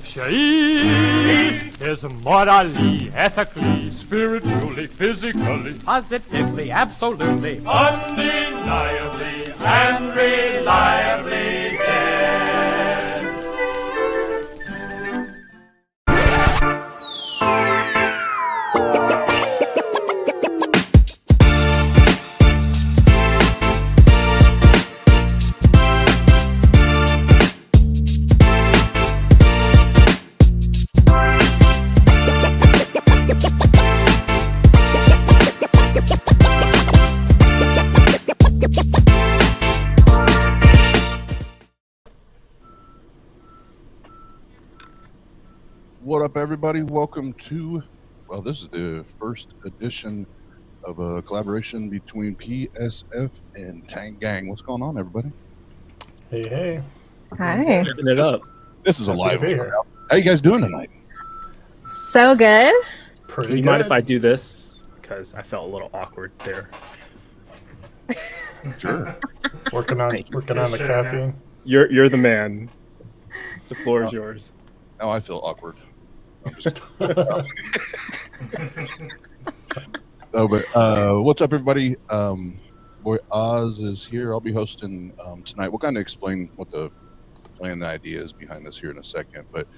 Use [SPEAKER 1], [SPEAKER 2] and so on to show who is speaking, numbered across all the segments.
[SPEAKER 1] If Shaid is morally, ethically, spiritually, physically, positively, absolutely, undeniably, and reliably dead.
[SPEAKER 2] What up, everybody? Welcome to, well, this is the first edition of a collaboration between PSF and TANG Gang. What's going on, everybody?
[SPEAKER 3] Hey, hey.
[SPEAKER 4] Hi.
[SPEAKER 5] Giving it up.
[SPEAKER 2] This is a
[SPEAKER 3] Happy
[SPEAKER 2] live
[SPEAKER 3] to be
[SPEAKER 2] one.
[SPEAKER 3] here.
[SPEAKER 2] How you guys doing tonight?
[SPEAKER 4] So good.
[SPEAKER 3] Pretty
[SPEAKER 5] Can you
[SPEAKER 3] good.
[SPEAKER 5] mind if I do this? Because I felt a little awkward there.
[SPEAKER 2] Sure.
[SPEAKER 3] working on the caffeine?
[SPEAKER 5] You're the man. The floor is yours.
[SPEAKER 2] Now I feel awkward. I'm just no, but what's up, everybody? Boy Oz is here. I'll be hosting tonight. We'll kind of explain what the plan, the idea is behind this here in a second. But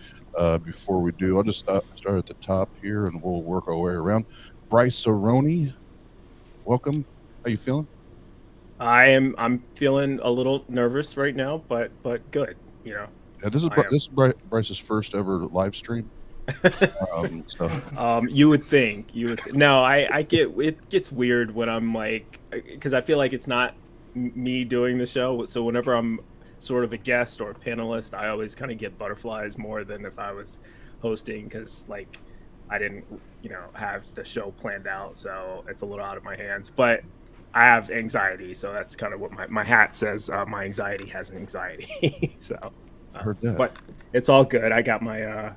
[SPEAKER 2] before we do, I'll just start at the top here, and we'll work our way around. Bryce Aroni, welcome. How you feeling?
[SPEAKER 5] I'm feeling a little nervous right now, but good. You know.
[SPEAKER 2] Yeah, this is Bryce's first ever live stream.
[SPEAKER 5] You would think no, I get it gets weird when I'm like, because I feel like it's not me doing the show, so whenever I'm sort of a guest or a panelist, I always kind of get butterflies more than if I was hosting, because like I didn't have the show planned out, so it's a little out of my hands. But I have anxiety, so that's kind of what my hat says. My anxiety has an anxiety. So
[SPEAKER 2] I heard that.
[SPEAKER 5] But it's all good. I got my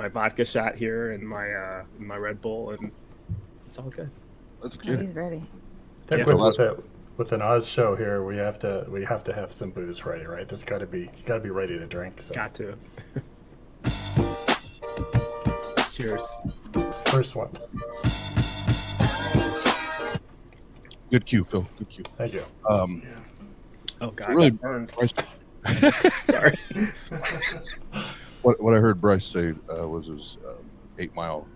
[SPEAKER 5] vodka shot here and my Red Bull, and it's all good.
[SPEAKER 2] That's
[SPEAKER 4] Oh,
[SPEAKER 2] good.
[SPEAKER 4] he's ready.
[SPEAKER 3] With an Oz show here, we have to have some booze ready, right? You got to be ready to drink. So.
[SPEAKER 5] Got to. Cheers.
[SPEAKER 3] First one.
[SPEAKER 2] Good cue, Phil. Good cue.
[SPEAKER 3] Thank you.
[SPEAKER 5] Oh God,
[SPEAKER 2] really,
[SPEAKER 5] I got burned.
[SPEAKER 2] Sorry. What I heard Bryce say was his 8 Mile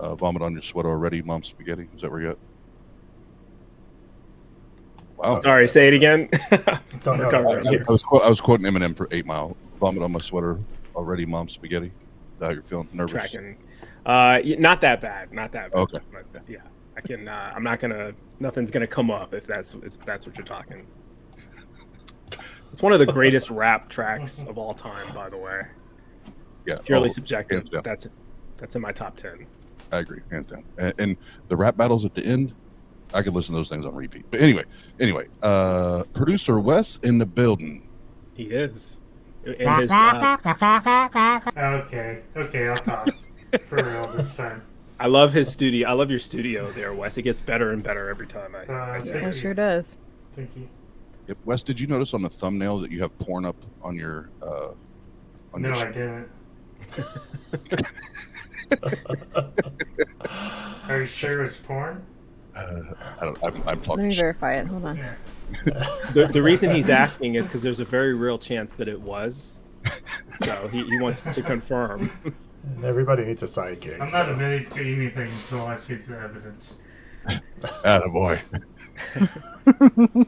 [SPEAKER 2] vomit on your sweater already, Mom Spaghetti. Is that where you're at? Wow.
[SPEAKER 5] Sorry, say it again.
[SPEAKER 3] Don't know.
[SPEAKER 2] I was quoting Eminem for 8 Mile. Vomit on my sweater already, Mom Spaghetti. Is that how you're feeling? Nervous?
[SPEAKER 5] Tracking. Not that bad. Not that bad.
[SPEAKER 2] Okay.
[SPEAKER 5] But, yeah, I can. I'm not gonna. Nothing's gonna come up if that's what you're talking. It's one of the greatest rap tracks of all time, by the way.
[SPEAKER 2] Yeah.
[SPEAKER 5] Purely subjective.
[SPEAKER 2] Hands down.
[SPEAKER 5] That's in my top 10.
[SPEAKER 2] I agree, hands down. And the rap battles at the end, I could listen to those things on repeat. But anyway, producer Wes in the building.
[SPEAKER 5] He is. And his,
[SPEAKER 6] Okay, I'll talk for real this time.
[SPEAKER 5] I love his studio. I love your studio there, Wes. It gets better and better every time I say
[SPEAKER 4] It
[SPEAKER 5] it.
[SPEAKER 4] sure does.
[SPEAKER 6] Thank you.
[SPEAKER 2] Yep. Wes, did you notice on the thumbnail that you have porn up on your
[SPEAKER 6] No, I didn't. Are you sure it's porn?
[SPEAKER 2] I don't. I'm
[SPEAKER 4] Let
[SPEAKER 2] talking.
[SPEAKER 4] me verify it. Hold on.
[SPEAKER 6] Yeah.
[SPEAKER 5] The reason he's asking is because there's a very real chance that it was. So he wants to confirm.
[SPEAKER 3] Everybody needs a sidekick.
[SPEAKER 6] I'm not admitting to anything until I see the evidence.
[SPEAKER 2] Attaboy.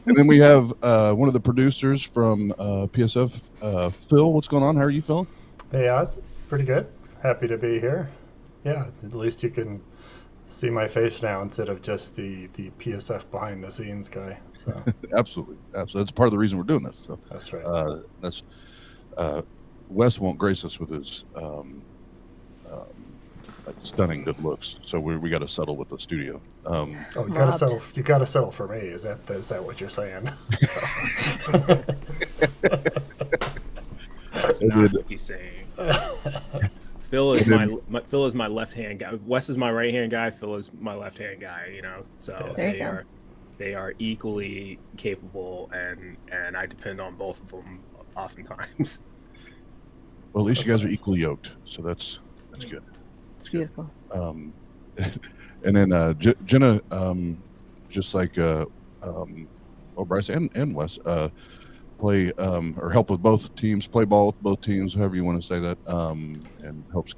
[SPEAKER 2] And then we have one of the producers from PSF, Phil. What's going on? How are you, Phil?
[SPEAKER 3] Hey, Oz. Pretty good. Happy to be here. Yeah, at least you can see my face now instead of just the PSF behind the scenes guy. So
[SPEAKER 2] Absolutely. That's part of the reason we're doing this. So,
[SPEAKER 3] that's right.
[SPEAKER 2] Wes won't grace us with his stunning good looks, so we got to settle with the studio.
[SPEAKER 3] You gotta settle. You gotta settle for me. Is that what you're saying?
[SPEAKER 5] That's not what he's saying. Phil is my left hand guy. Wes is my right hand guy. Phil is my left hand guy. You know, so they are equally capable, and I depend on both of them oftentimes.
[SPEAKER 2] Well, at least
[SPEAKER 3] That's
[SPEAKER 2] you guys are
[SPEAKER 3] nice.
[SPEAKER 2] equally yoked, so that's good.
[SPEAKER 4] It's beautiful.
[SPEAKER 2] And then Jena, just like Bryce and Wes, play or help with both teams, play ball with both teams, however you want to say that, and helps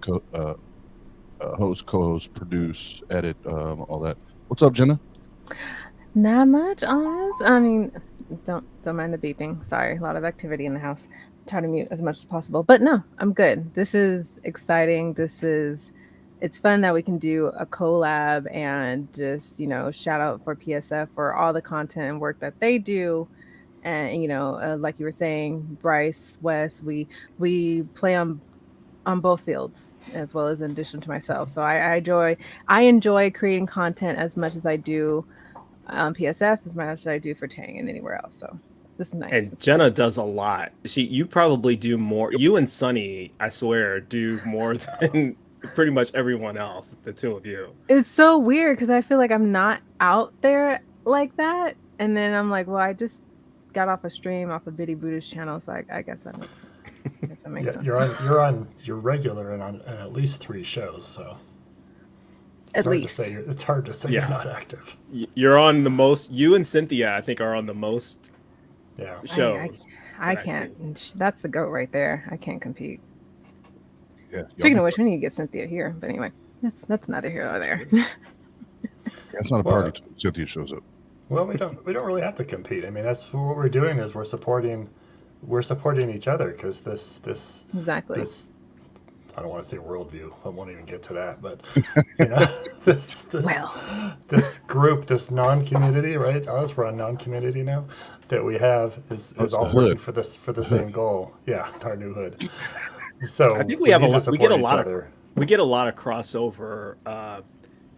[SPEAKER 2] host, co-host, produce, edit, all that. What's up, Jena?
[SPEAKER 4] Not much, Oz. I mean, don't mind the beeping. Sorry, a lot of activity in the house. Try to mute as much as possible. But no, I'm good. This is exciting. It's fun that we can do a collab and just, shout out for PSF for all the content and work that they do. And, like you were saying, Bryce, Wes, we play on both fields as well as in addition to myself. So I enjoy creating content as much as I do on PSF, as much as I do for TANG and anywhere else. So this is nice.
[SPEAKER 5] And Jena does a lot. You probably do more. You and Sunny, I swear, do more than pretty much everyone else. The two of you.
[SPEAKER 4] It's so weird because I feel like I'm not out there like that, and then I'm like, well, I just got off a stream off of Biddy Buddha's channel, so I guess that makes sense.
[SPEAKER 3] You're regular and on at least 3 shows, so. It's hard to say you're not active.
[SPEAKER 5] You're on the most. You and Cynthia, I think, are on the most shows.
[SPEAKER 4] I can't. That's the goat right there. I can't compete.
[SPEAKER 2] Yeah.
[SPEAKER 4] Speaking of which, we need to get Cynthia here. But anyway, that's neither here nor there.
[SPEAKER 2] It's not a party till Cynthia shows up.
[SPEAKER 3] Well, we don't really have to compete. I mean, that's what we're doing is we're supporting each other because this
[SPEAKER 4] exactly.
[SPEAKER 3] This, I don't want to say worldview. I won't even get to that. But this group, this non-community, right? We're on non-community now. That we have is all working for the same goal. Yeah, our new hood. So
[SPEAKER 5] I think we get a lot of crossover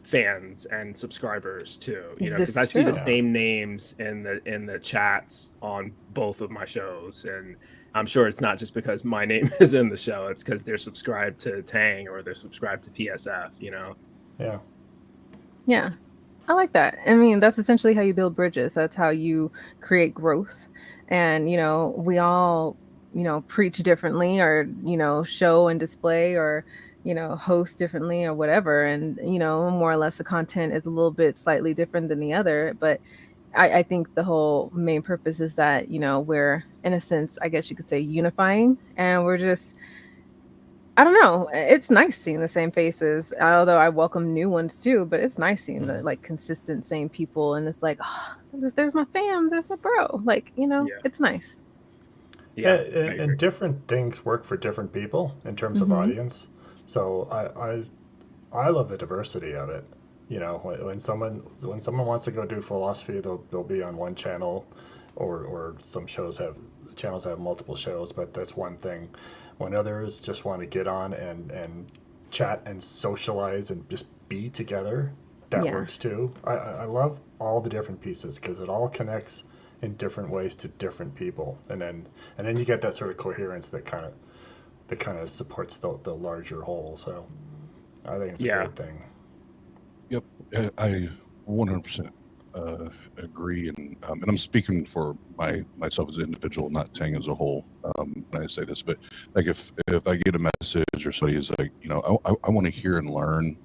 [SPEAKER 5] fans and subscribers too. Because I see the same names in the chats on both of my shows, and I'm sure it's not just because my name is in the show. It's because they're subscribed to TANG or they're subscribed to PSF.
[SPEAKER 3] Yeah.
[SPEAKER 4] Yeah. I like that. I mean, that's essentially how you build bridges. That's how you create growth. And, we all, preach differently or, show and display or, host differently or whatever. And, more or less the content is a little bit slightly different than the other. But I think the whole main purpose is that, we're, in a sense, I guess you could say unifying. And we're just, I don't know. It's nice seeing the same faces, although I welcome new ones too. But it's nice seeing the consistent same people, and it's like, oh, there's my fam, there's my bro. It's nice.
[SPEAKER 3] Yeah, and different things work for different people in terms of audience. So I love the diversity of it. When someone wants to go do philosophy, they'll be on one channel, or some channels have multiple shows. But that's one thing. When others just want to get on and chat and socialize and just be together, that works too. I love all the different pieces because it all connects in different ways to different people, and then you get that sort of coherence that kind of supports the larger whole. So I think it's a great thing.
[SPEAKER 2] Yep, I 100% agree, and I'm speaking for myself as an individual, not TANG as a whole. When I say this, but like if I get a message or somebody is like, I want to hear and learn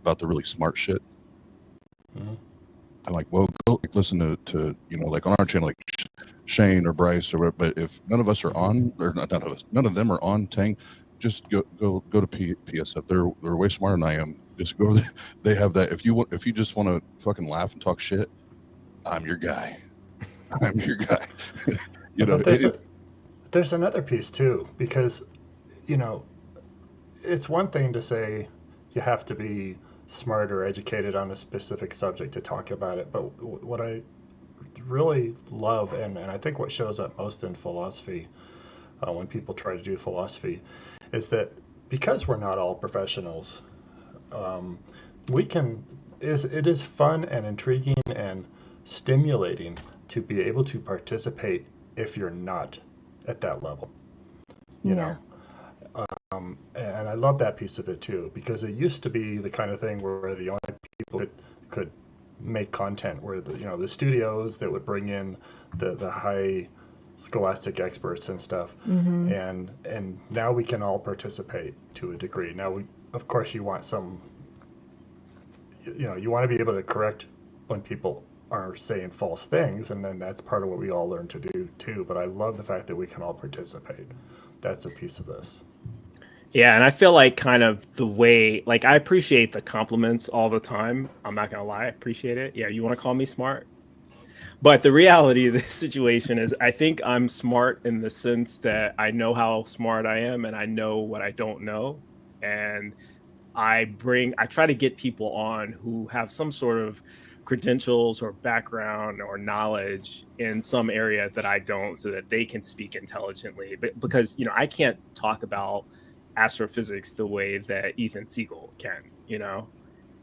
[SPEAKER 2] about the really smart shit. I'm like, well, go listen to like on our channel, like Shane or Bryce or whatever. But if none of us are on, or none of them are on TANG, just go to PSF. They're way smarter than I am. Just go there. They have that. If you just want to fucking laugh and talk shit, I'm your guy. I'm your guy.
[SPEAKER 3] There's another piece too, because it's one thing to say you have to be smart or educated on a specific subject to talk about it, but what I really love, and I think what shows up most in philosophy when people try to do philosophy, is that because we're not all professionals, it is fun and intriguing and stimulating to be able to participate if you're not at that level. You know? And I love that piece of it too, because it used to be the kind of thing where the only people could make content were the studios that would bring in the high scholastic experts and stuff,
[SPEAKER 4] Mm-hmm.
[SPEAKER 3] and now we can all participate to a degree. Now, of course, you want you want to be able to correct when people are saying false things, and then that's part of what we all learn to do too. But I love the fact that we can all participate. That's a piece of this.
[SPEAKER 5] Yeah, and I feel like kind of the way, like, I appreciate the compliments all the time. I'm not gonna lie, I appreciate it. Yeah, you want to call me smart? But the reality of the situation is I think I'm smart in the sense that I know how smart I am and I know what I don't know. And I try to get people on who have some sort of credentials or background or knowledge in some area that I don't, so that they can speak intelligently. But because, I can't talk about astrophysics the way that Ethan Siegel can,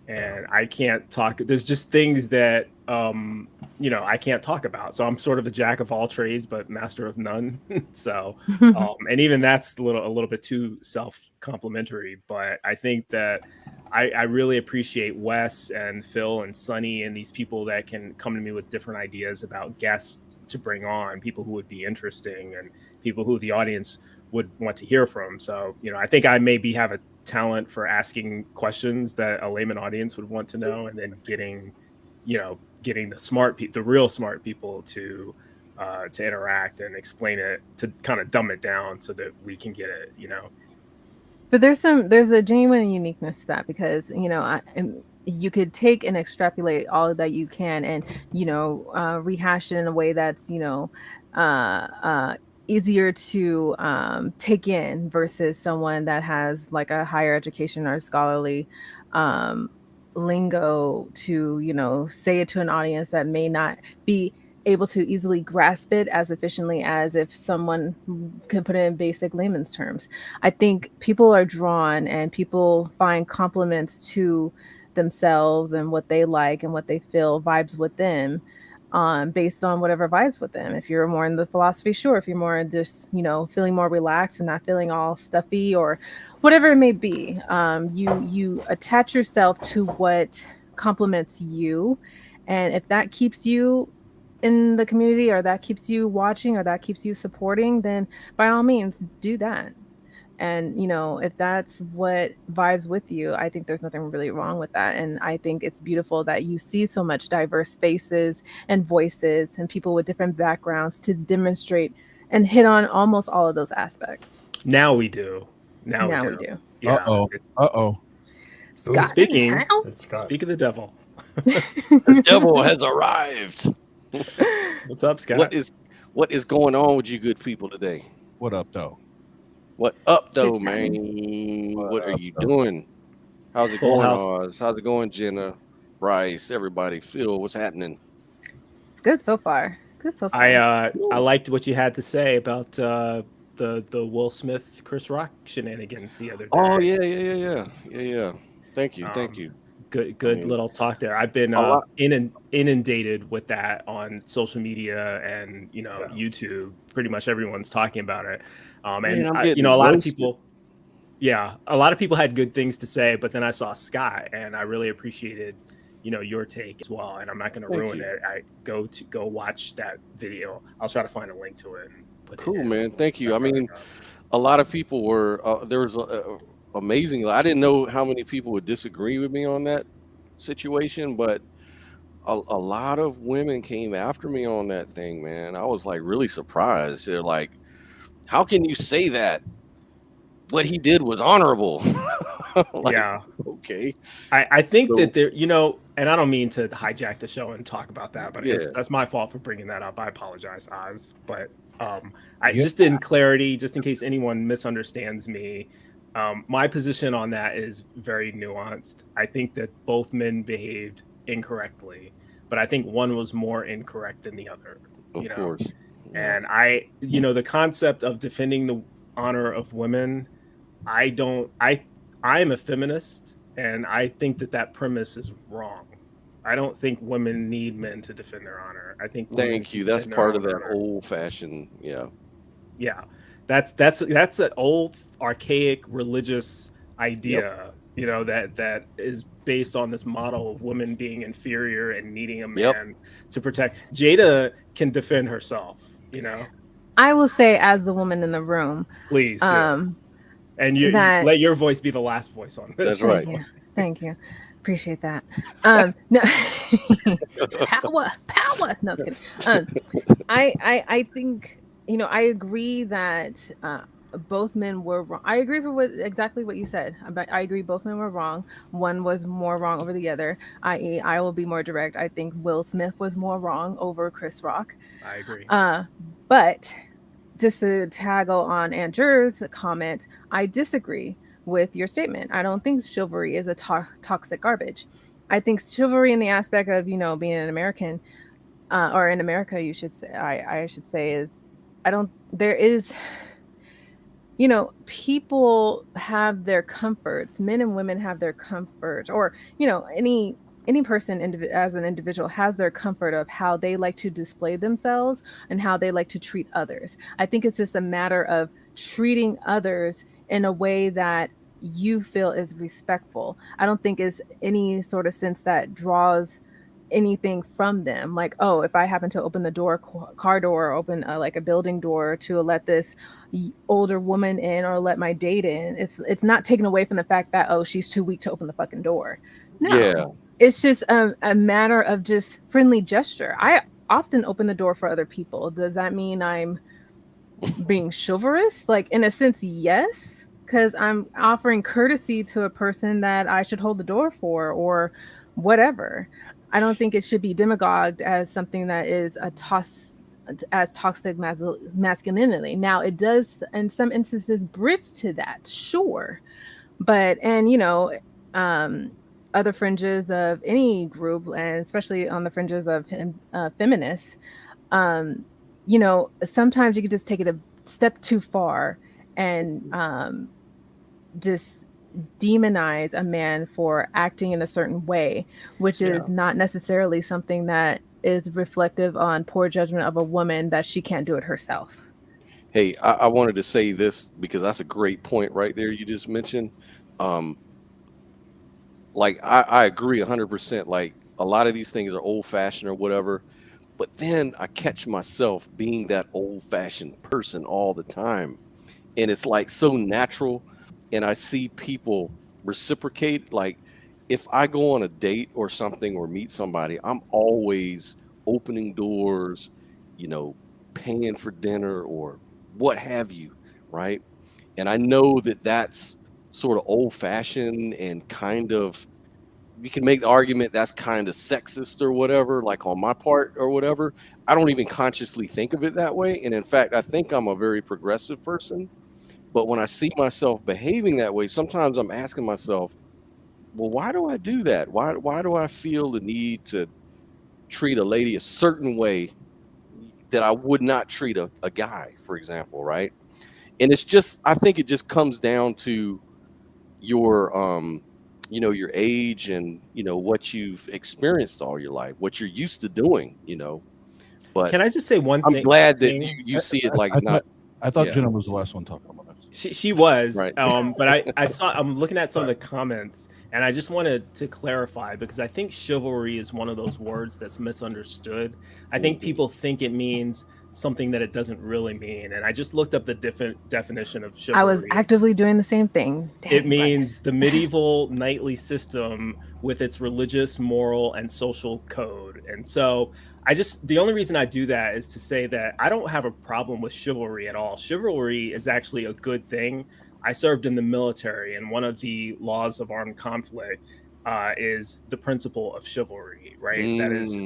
[SPEAKER 5] and I can't talk. There's just things that, I can't talk about. So I'm sort of a jack of all trades, but master of none. So, and even that's a little bit too self-complimentary. But I think that I really appreciate Wes and Phil and Sonny and these people that can come to me with different ideas about guests to bring on, people who would be interesting and people who the audience would want to hear from. So, I think I maybe have a talent for asking questions that a layman audience would want to know, and then getting the real smart people to interact and explain it, to kind of dumb it down so that we can get it,
[SPEAKER 4] But there's a genuine uniqueness to that, because you could take and extrapolate all that you can and rehash it in a way that's easier to take in versus someone that has like a higher education or scholarly lingo to say it to an audience that may not be able to easily grasp it as efficiently as if someone can put it in basic layman's terms. I think people are drawn and people find compliments to themselves and what they like and what they feel vibes with them, based on whatever vibes with them. If you're more in the philosophy, sure. If you're more just, feeling more relaxed and not feeling all stuffy or whatever it may be, you attach yourself to what compliments you. And if that keeps you in the community, or that keeps you watching, or that keeps you supporting, then by all means do that. And if that's what vibes with you, I think there's nothing really wrong with that. And I think it's beautiful that you see so much diverse faces and voices and people with different backgrounds to demonstrate and hit on almost all of those aspects.
[SPEAKER 5] Now we do. Now we do. Yeah.
[SPEAKER 2] Uh-oh.
[SPEAKER 4] Scott,
[SPEAKER 5] speaking
[SPEAKER 3] Scott.
[SPEAKER 5] Speak of the devil.
[SPEAKER 7] The devil has arrived.
[SPEAKER 5] What's up, Scott?
[SPEAKER 7] What is going on with you good people today?
[SPEAKER 2] What up, though?
[SPEAKER 7] What up, though,
[SPEAKER 4] Chit-chatting.
[SPEAKER 7] man? What are you doing? How's it
[SPEAKER 5] Full
[SPEAKER 7] going,
[SPEAKER 5] house.
[SPEAKER 7] Oz? How's it going, Jena, Bryce, everybody? Phil, what's happening?
[SPEAKER 4] It's good so far.
[SPEAKER 5] I liked what you had to say about the Will Smith Chris Rock shenanigans the other day.
[SPEAKER 7] Oh yeah. Thank you.
[SPEAKER 5] Good little talk there. I've been inundated with that on social media and YouTube. Pretty much everyone's talking about it. And a lot of people had good things to say, but then I saw Scott and I really appreciated your take as well. And I'm not going to ruin it. I go watch that video. I'll try to find a link to it and put it in.
[SPEAKER 7] Man. Thank you. I mean, a lot of people were there was amazing. I didn't know how many people would disagree with me on that situation, but a lot of women came after me on that thing, man. I was like really surprised. They're like, how can you say that? What he did was honorable. Okay.
[SPEAKER 5] I think that there, and I don't mean to hijack the show and talk about that, but that's my fault for bringing that up. I apologize, Oz. But just in clarity, just in case anyone misunderstands me, my position on that is very nuanced. I think that both men behaved incorrectly, but I think one was more incorrect than the other.
[SPEAKER 7] Of course.
[SPEAKER 5] And the concept of defending the honor of women, I'm a feminist, and I think that premise is wrong. I don't think women need men to defend their honor. I think.
[SPEAKER 7] Thank you. That's part of that old-fashioned. Yeah.
[SPEAKER 5] Yeah, that's an old, archaic religious idea. That is based on this model of women being inferior and needing a man to protect. Jada can defend herself.
[SPEAKER 4] I will say, as the woman in the room,
[SPEAKER 5] Please do. And you let your voice be the last voice on this.
[SPEAKER 7] That's right.
[SPEAKER 4] Thank you. Appreciate that. No, power. No, I was kidding. I think, you know, I agree that both men were wrong. I agree with exactly what you said. I agree both men were wrong. One was more wrong over the other. I.e., I will be more direct. I think Will Smith was more wrong over Chris Rock.
[SPEAKER 5] I agree.
[SPEAKER 4] But just to taggle on Andrew's comment, I disagree with your statement. I don't think chivalry is a toxic garbage. I think chivalry in the aspect of, you know, being an American, or in America, you should say, I should say, is there is, you know, people have their comforts. Men and women have their comfort, or, you know, any person as an individual has their comfort of how they like to display themselves and how they like to treat others. I think it's just a matter of treating others in a way that you feel is respectful. I don't think it's any sort of sense that draws anything from them. Like, oh, if I happen to open the door, car door, or open like a building door to let this older woman in or let my date in, it's not taken away from the fact that, oh, she's too weak to open the fucking door. No. Yeah. It's just a matter of just friendly gesture. I often open the door for other people. Does that mean I'm being chivalrous? Like, in a sense, yes, because I'm offering courtesy to a person that I should hold the door for or whatever. I don't think it should be demagogued as something that is as toxic masculinity. Now, it does, in some instances, bridge to that, sure. But, and, you know, other fringes of any group, and especially on the fringes of feminists, you know, sometimes you can just take it a step too far and just demonize a man for acting in a certain way, which is not necessarily something that is reflective on poor judgment of a woman that she can't do it herself.
[SPEAKER 7] Hey, I wanted to say this because that's a great point right there you just mentioned. Like, I agree 100%. Like, a lot of these things are old-fashioned or whatever, but then I catch myself being that old-fashioned person all the time, and it's like so natural. And I see people reciprocate. Like, if I go on a date or something or meet somebody, I'm always opening doors, you know, paying for dinner or what have you, right? And I know that that's sort of old-fashioned and kind of, you can make the argument that's kind of sexist or whatever, like on my part or whatever. I don't even consciously think of it that way. And in fact, I think I'm a very progressive person. But when I see myself behaving that way, sometimes I'm asking myself, well, why do I do that? Why do I feel the need to treat a lady a certain way that I would not treat a guy, for example, right? And it's just, I think it just comes down to your, you know, your age and, you know, what you've experienced all your life, what you're used to doing, you know. But
[SPEAKER 5] can I just say one thing?
[SPEAKER 7] I'm glad that you see it like
[SPEAKER 2] I thought Jena was the last one talking about it.
[SPEAKER 5] She was,
[SPEAKER 7] right.
[SPEAKER 5] But I'm looking at some of the comments, and I just wanted to clarify, because I think chivalry is one of those words that's misunderstood. I think people think it means something that it doesn't really mean, and I just looked up the definition of chivalry.
[SPEAKER 4] I was actively doing the same thing.
[SPEAKER 5] It means the medieval knightly system with its religious, moral, and social code. And so the only reason I do that is to say that I don't have a problem with chivalry at all. Chivalry is actually a good thing. I served in the military, and one of the laws of armed conflict is the principle of chivalry, right? That is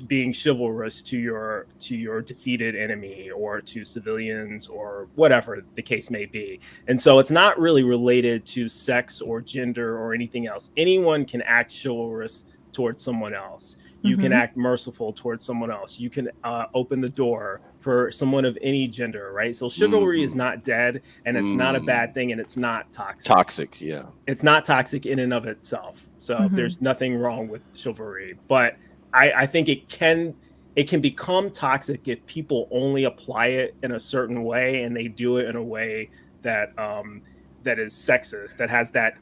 [SPEAKER 5] being chivalrous to your defeated enemy or to civilians or whatever the case may be. And so it's not really related to sex or gender or anything else. Anyone can act chivalrous towards someone else. You can act merciful towards someone else. You can open the door for someone of any gender, right? So chivalry is not dead, and it's not a bad thing, and it's not toxic.
[SPEAKER 7] Yeah.
[SPEAKER 5] It's not toxic in and of itself. So there's nothing wrong with chivalry. But I think it can become toxic if people only apply it in a certain way, and they do it in a way that that is sexist, that has that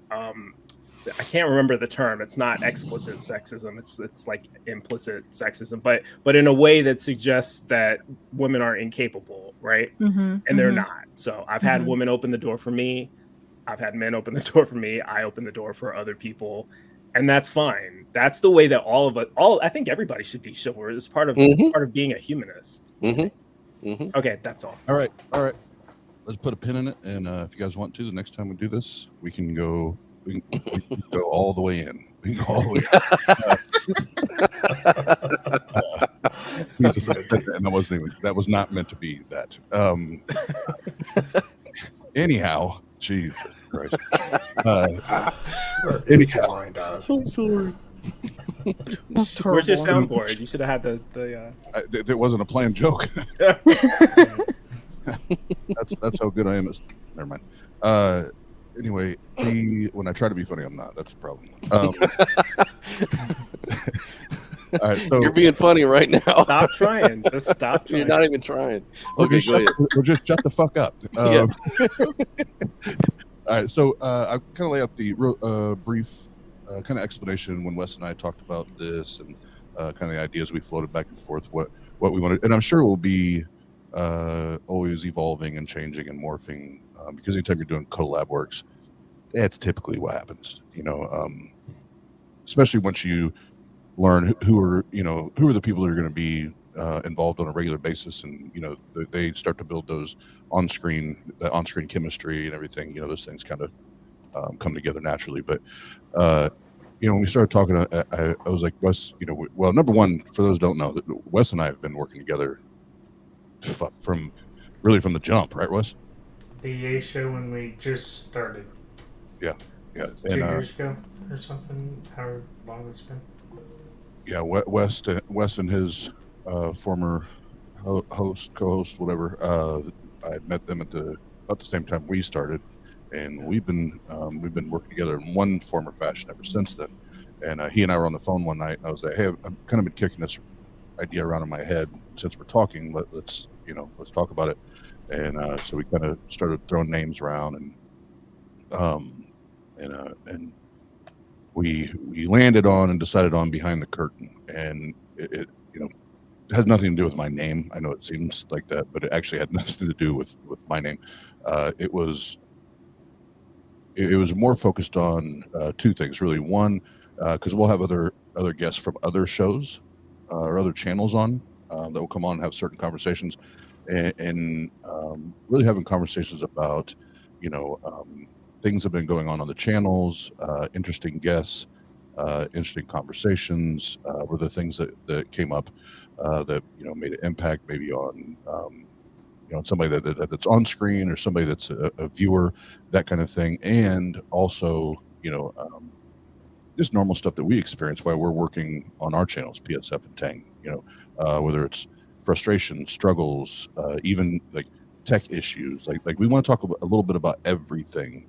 [SPEAKER 5] I can't remember the term. It's not explicit sexism. It's like implicit sexism, but in a way that suggests that women are incapable, right? And they're not. So I've had women open the door for me. I've had men open the door for me. I open the door for other people, and that's fine. That's the way that all of it. I think everybody should be chivalrous. It's part of being a humanist. Okay, that's all.
[SPEAKER 2] All right. Let's put a pin in it, and if you guys want to, the next time we do this, we can go. We can go all the way in. We can go all the way in. And that was not meant to be that. Anyhow, Jesus Christ. Anyhow,
[SPEAKER 7] I'm sorry.
[SPEAKER 5] Where's your soundboard? You should have had the
[SPEAKER 2] there wasn't a planned joke. That's how good I am. Never mind. Anyway, when I try to be funny, I'm not. That's the problem. All right, so
[SPEAKER 7] You're being funny right now.
[SPEAKER 5] Stop trying. Just stop trying.
[SPEAKER 7] You're not even trying. Okay, go ahead.
[SPEAKER 2] We'll just shut the fuck up.
[SPEAKER 7] Yeah.
[SPEAKER 2] All right, so I kind of lay out the brief kind of explanation when Wes and I talked about this and kind of the ideas we floated back and forth, what we wanted, and I'm sure it will be always evolving and changing and morphing because anytime you're doing Collab Works, that's typically what happens, especially once you learn who are the people that are going to be involved on a regular basis, and they start to build those on-screen chemistry and everything. Those things kind of come together naturally. But when we started talking, I was like, Wes, well, number one, for those who don't know, that Wes and I have been working together from the jump, right, Wes?
[SPEAKER 6] The A show when we just started.
[SPEAKER 2] Yeah.
[SPEAKER 6] 2 years ago or something. How long it's been?
[SPEAKER 2] Yeah, Wes and his former co-host, whatever. I had met them at about the same time we started, and we've been working together in one form or fashion ever since then. And he and I were on the phone one night, and I was like, "Hey, I've kind of been kicking this idea around in my head since we're talking. Let's talk about it." And so we kind of started throwing names around, and we landed on and decided on Behind the Curtain, and it has nothing to do with my name. I know it seems like that, but it actually had nothing to do with my name. It was more focused on two things, really. One, because we'll have other guests from other shows or other channels on that will come on and have certain conversations, and really having conversations about things that have been going on the channels, interesting guests, interesting conversations, were the things that came up that made an impact maybe on somebody that's on screen or somebody that's a viewer, that kind of thing, and also just normal stuff that we experience while we're working on our channels, PSF and TANG. Whether it's frustration, struggles, even like tech issues, like we want to talk a little bit about everything,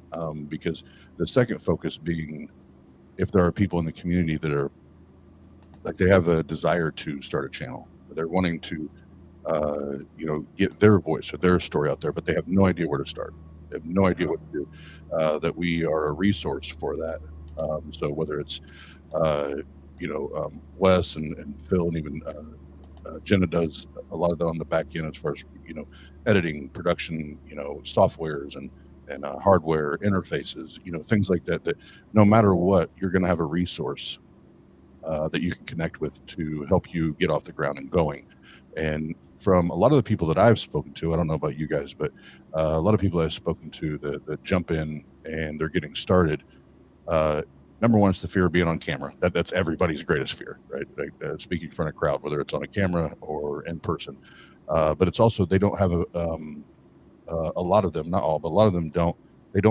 [SPEAKER 2] because the second focus being if there are people in the community that are like they have a desire to start a channel, they're wanting to get their voice or their story out there, but they have no idea where to start, they have no idea what to do, that we are a resource for that. So whether it's Wes and Phil, and even Jena does a lot of that on the back end as far as editing, production, softwares and hardware interfaces, things like that no matter what, you're going to have a resource that you can connect with to help you get off the ground and going. And from a lot of the people that I've spoken to, I don't know about you guys, but a lot of people I've spoken to that jump in and they're getting started, number one is the fear of being on camera. That's everybody's greatest fear, right? Like, speaking in front of a crowd, whether it's on a camera or in person. But it's also they don't have a lot of them, not all, but a lot of them don't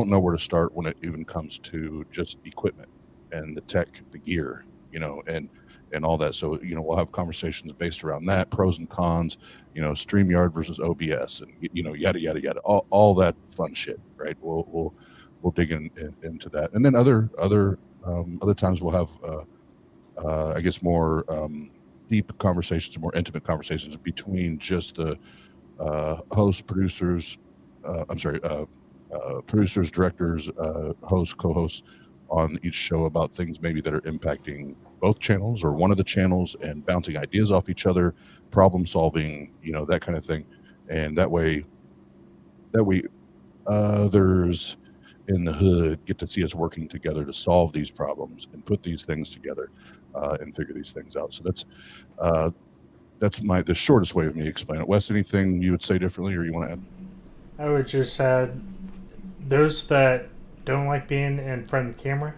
[SPEAKER 2] know where to start when it even comes to just equipment and the tech, the gear, and all that. So we'll have conversations based around that, pros and cons, StreamYard versus OBS, and yada yada yada, all that fun shit, right? We'll dig into that, and then other times we'll have I guess more deep conversations, more intimate conversations between just the hosts, producers, producers, directors, hosts, co-hosts on each show about things maybe that are impacting both channels or one of the channels, and bouncing ideas off each other, problem solving, that kind of thing. And that way others in the hood get to see us working together to solve these problems and put these things together and figure these things out. So that's the shortest way of me explaining it. Wes, anything you would say differently or you want to add?
[SPEAKER 6] I would just add, those that don't like being in front of the camera,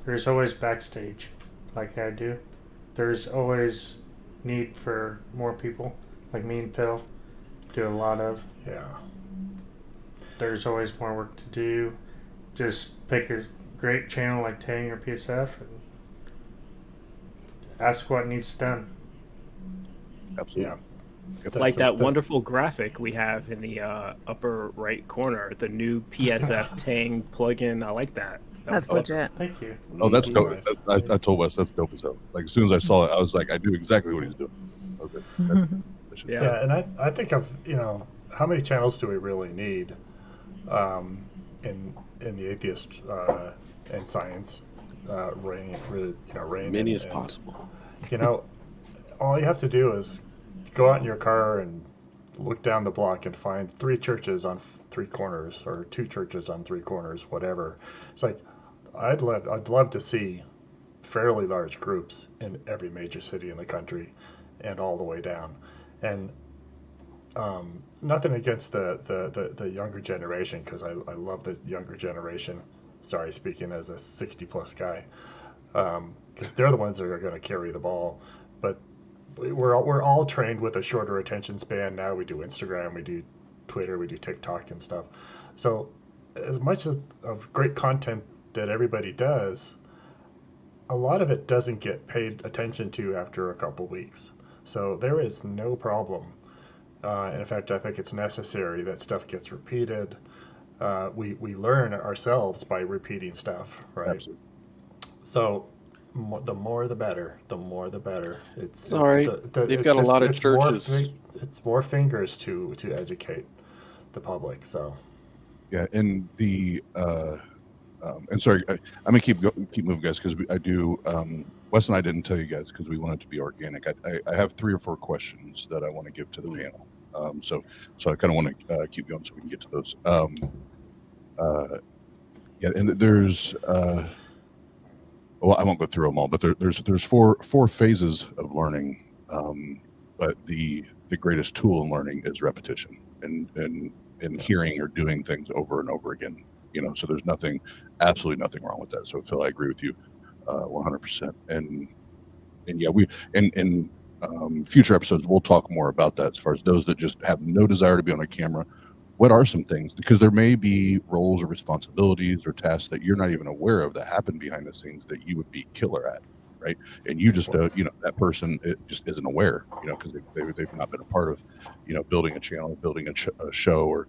[SPEAKER 6] there's always backstage, like I do. There's always need for more people, like me and Phil do a lot of.
[SPEAKER 3] Yeah.
[SPEAKER 6] There's always more work to do. Just pick a great channel like TANG or PSF and ask what needs done.
[SPEAKER 2] Absolutely.
[SPEAKER 3] Yeah.
[SPEAKER 5] Like that wonderful graphic we have in the upper right corner, the new PSF TANG plugin. I like that.
[SPEAKER 4] That's legit.
[SPEAKER 6] Thank you.
[SPEAKER 2] Oh, that's dope. I told Wes that's dope as hell. Like as soon as I saw it, I was like, I knew exactly what he was doing. I was like,
[SPEAKER 3] yeah, and I think of how many channels do we really need in the atheist and science reign?
[SPEAKER 7] Many as possible.
[SPEAKER 3] All you have to do is go out in your car and look down the block and find 3 churches on 3 corners, or 2 churches on 3 corners, whatever. It's like I'd love to see fairly large groups in every major city in the country and all the way down. And nothing against the younger generation, because I love the younger generation. Sorry, speaking as a 60 plus guy, because they're the ones that are going to carry the ball. But we're all trained with a shorter attention span now. We do Instagram, we do Twitter, we do TikTok and stuff. So as much of great content that everybody does, a lot of it doesn't get paid attention to after a couple weeks. So there is no problem. In fact, I think it's necessary that stuff gets repeated. We learn ourselves by repeating stuff, right?
[SPEAKER 2] Absolutely.
[SPEAKER 3] So the more the better. The more the better.
[SPEAKER 7] It's all right. They've got a lot of churches.
[SPEAKER 3] It's more fingers to educate the public. So
[SPEAKER 2] yeah, and the and sorry, I'm gonna keep moving, guys, because I do. Wes and I didn't tell you guys because we want it to be organic. I have 3 or 4 questions that I want to give to the panel. So I kind of want to keep going so we can get to those. Yeah, and there's well, I won't go through them all, but there's four phases of learning. But the greatest tool in learning is repetition and hearing or doing things over and over again. So there's absolutely nothing wrong with that. So Phil, I agree with you 100%. And yeah, in future episodes we'll talk more about that as far as those that just have no desire to be on a camera. What are some things, because there may be roles or responsibilities or tasks that you're not even aware of that happen behind the scenes that you would be killer at, right? And you just that person, it just isn't aware, because they've not been a part of building a channel, building a show, or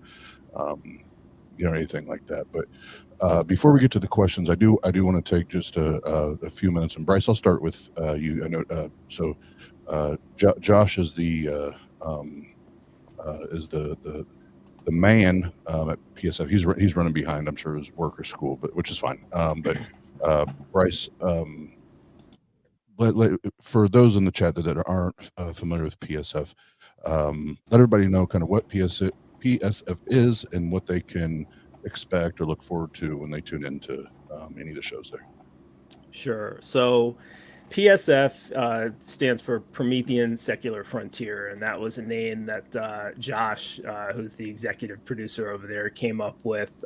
[SPEAKER 2] anything like that. But before we get to the questions, I do want to take just a few minutes. And Bryce, I'll start with you. I know Josh is the man at PSF. He's running behind, I'm sure, his work or school, but which is fine. But Bryce, for those in the chat that aren't familiar with PSF, let everybody know kind of what PSF is and what they can expect or look forward to when they tune into any of the shows there.
[SPEAKER 5] Sure. So PSF stands for Promethean Secular Frontier, and that was a name that Josh, who's the executive producer over there, came up with.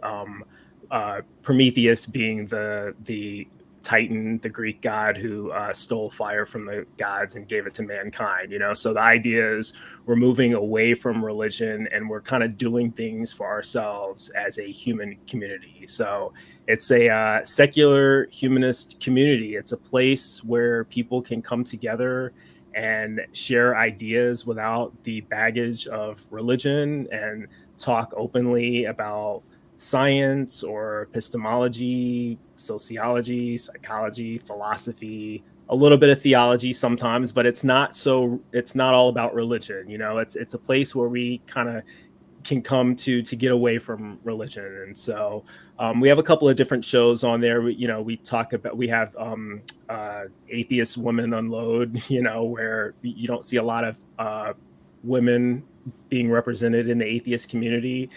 [SPEAKER 5] Prometheus being the Titan, the Greek god who stole fire from the gods and gave it to mankind. So the idea is we're moving away from religion and we're kind of doing things for ourselves as a human community. So it's a secular humanist community. It's a place where people can come together and share ideas without the baggage of religion and talk openly about science or epistemology, sociology, psychology, philosophy, a little bit of theology sometimes, but it's not all about religion. It's a place where we kind of can come to get away from religion. And so we have a couple of different shows on there. We talk about, we have Atheist Women Unload, where you don't see a lot of women being represented in the atheist community.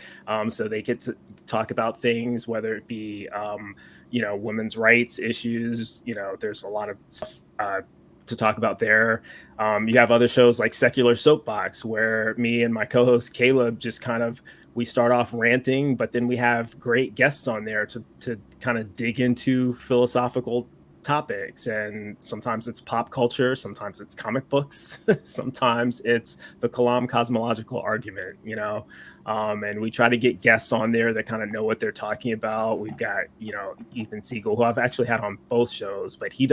[SPEAKER 5] So they get to talk about things, whether it be, women's rights issues. There's a lot of stuff to talk about there. You have other shows like Secular Soapbox, where me and my co-host Caleb just we start off ranting, but then we have great guests on there to kind of dig into philosophical topics. And sometimes it's pop culture, sometimes it's comic books, sometimes it's the Kalam cosmological argument, and we try to get guests on there that kind of know what they're talking about. We've got, Ethan Siegel, who I've actually had on both shows, but he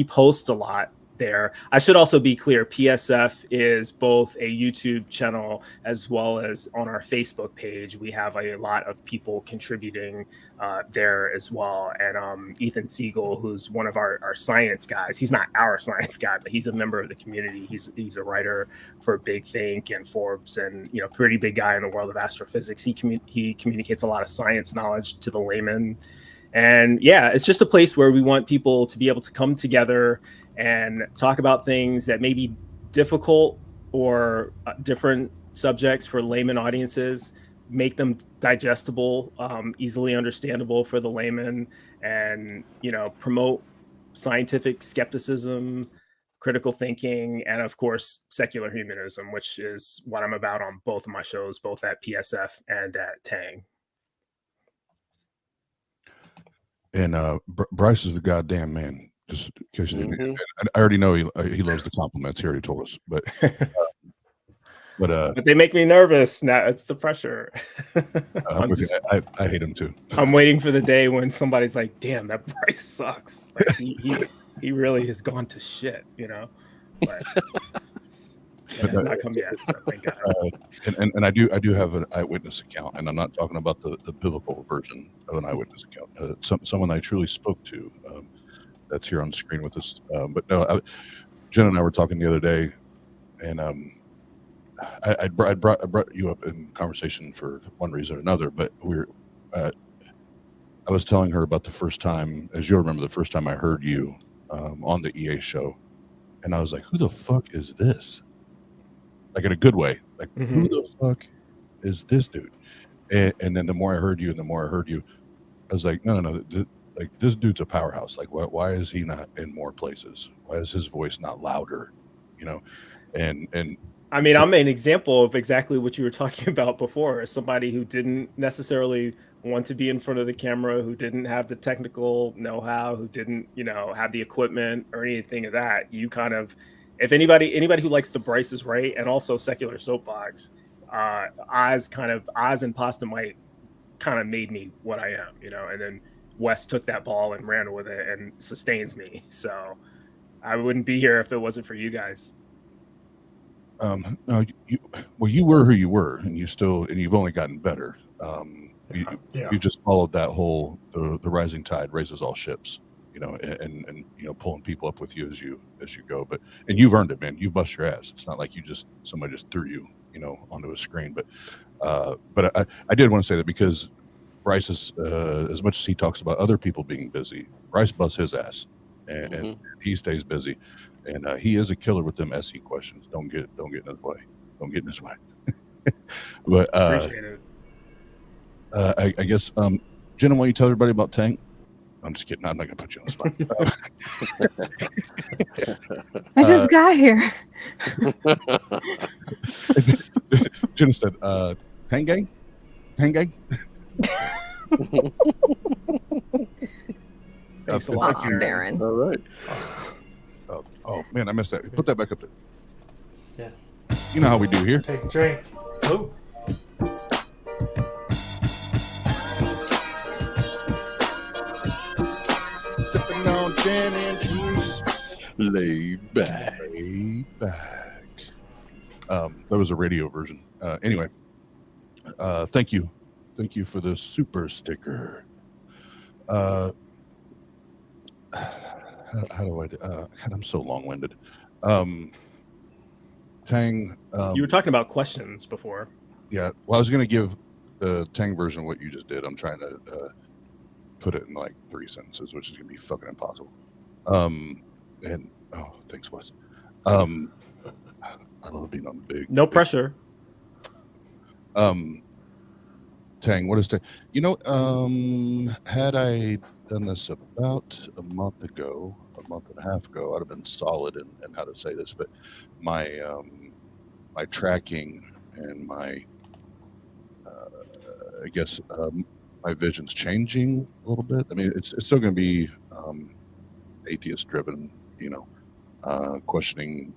[SPEAKER 5] posts a lot there. I should also be clear, PSF is both a YouTube channel as well as on our Facebook page. We have a lot of people contributing there as well. And Ethan Siegel, who's one of our science guys, he's not our science guy, but he's a member of the community. He's a writer for Big Think and Forbes, and pretty big guy in the world of astrophysics. He communicates a lot of science knowledge to the layman. And yeah, it's just a place where we want people to be able to come together and talk about things that may be difficult or different subjects for layman audiences, make them digestible, easily understandable for the layman, and promote scientific skepticism, critical thinking, and of course secular humanism, which is what I'm about on both of my shows, both at PSF and at TANG.
[SPEAKER 2] And Bryce is the goddamn man. Just in case you didn't, I already know he loves the compliments. He already told us, but
[SPEAKER 5] they make me nervous. Now it's the pressure.
[SPEAKER 2] I hate him too.
[SPEAKER 5] I'm waiting for the day when somebody's like, "Damn, that Bryce sucks." Like, he really has gone to shit, But it's not come yet. So thank God.
[SPEAKER 2] And I do have an eyewitness account, and I'm not talking about the biblical version of an eyewitness account. Someone I truly spoke to. That's here on the screen with us. But no, Jen and I were talking the other day, and I brought you up in conversation for one reason or another. But I was telling her about the first time, as you'll remember, the first time I heard you on the EA show, and I was like, "Who the fuck is this?" Like in a good way. Like, who the fuck is this dude? And then the more I heard you, I was like, no. Like, this dude's a powerhouse. Like, why is he not in more places? Why is his voice not louder? And
[SPEAKER 5] I mean, I'm an example of exactly what you were talking about before. As somebody who didn't necessarily want to be in front of the camera, who didn't have the technical know-how, who didn't, have the equipment or anything of that. You kind of, if anybody who likes the Bryce is Right and also Secular Soapbox, Oz and Pasta Might kind of made me what I am, and then Wes took that ball and ran with it and sustains me. So I wouldn't be here if it wasn't for you guys.
[SPEAKER 2] No, you were who you were, and you've only gotten better. You just followed that whole the rising tide raises all ships, and pulling people up with you as you go. And you've earned it, man. You bust your ass. It's not like somebody just threw you, onto a screen. But I did want to say that because Bryce is, as much as he talks about other people being busy, Bryce busts his ass, and he stays busy, and he is a killer with them SE questions. Don't get in his way. Don't get in his way. But
[SPEAKER 5] appreciate it.
[SPEAKER 2] I guess, Jenna, why don't you tell everybody about TANG? I'm just kidding. I'm not gonna put you on the spot.
[SPEAKER 4] I just got here.
[SPEAKER 2] Jenna said, "TANG gang, TANG gang."
[SPEAKER 4] Thanks a lot, Darren.
[SPEAKER 7] All right.
[SPEAKER 2] Oh man, I missed that. Put that back up there.
[SPEAKER 6] Yeah.
[SPEAKER 2] You know how we do here.
[SPEAKER 6] Take a drink. Oh.
[SPEAKER 2] Sipping on gin and juice.
[SPEAKER 7] Laid back.
[SPEAKER 2] That was a radio version. Anyway, thank you for the super sticker. How do I do? God, I'm so long-winded. TANG.
[SPEAKER 5] You were talking about questions before.
[SPEAKER 2] Yeah, well, I was going to give the Tang version of what you just did. I'm trying to put it in like 3 sentences, which is going to be fucking impossible. And thanks, Wes. I love being on the big.
[SPEAKER 5] No pressure.
[SPEAKER 2] Tang, what is Tang? You know, had I done this about a month and a half ago, I'd have been solid in how to say this. But my my tracking and my I guess my vision's changing a little bit. I mean, it's still going to be atheist driven, you know, questioning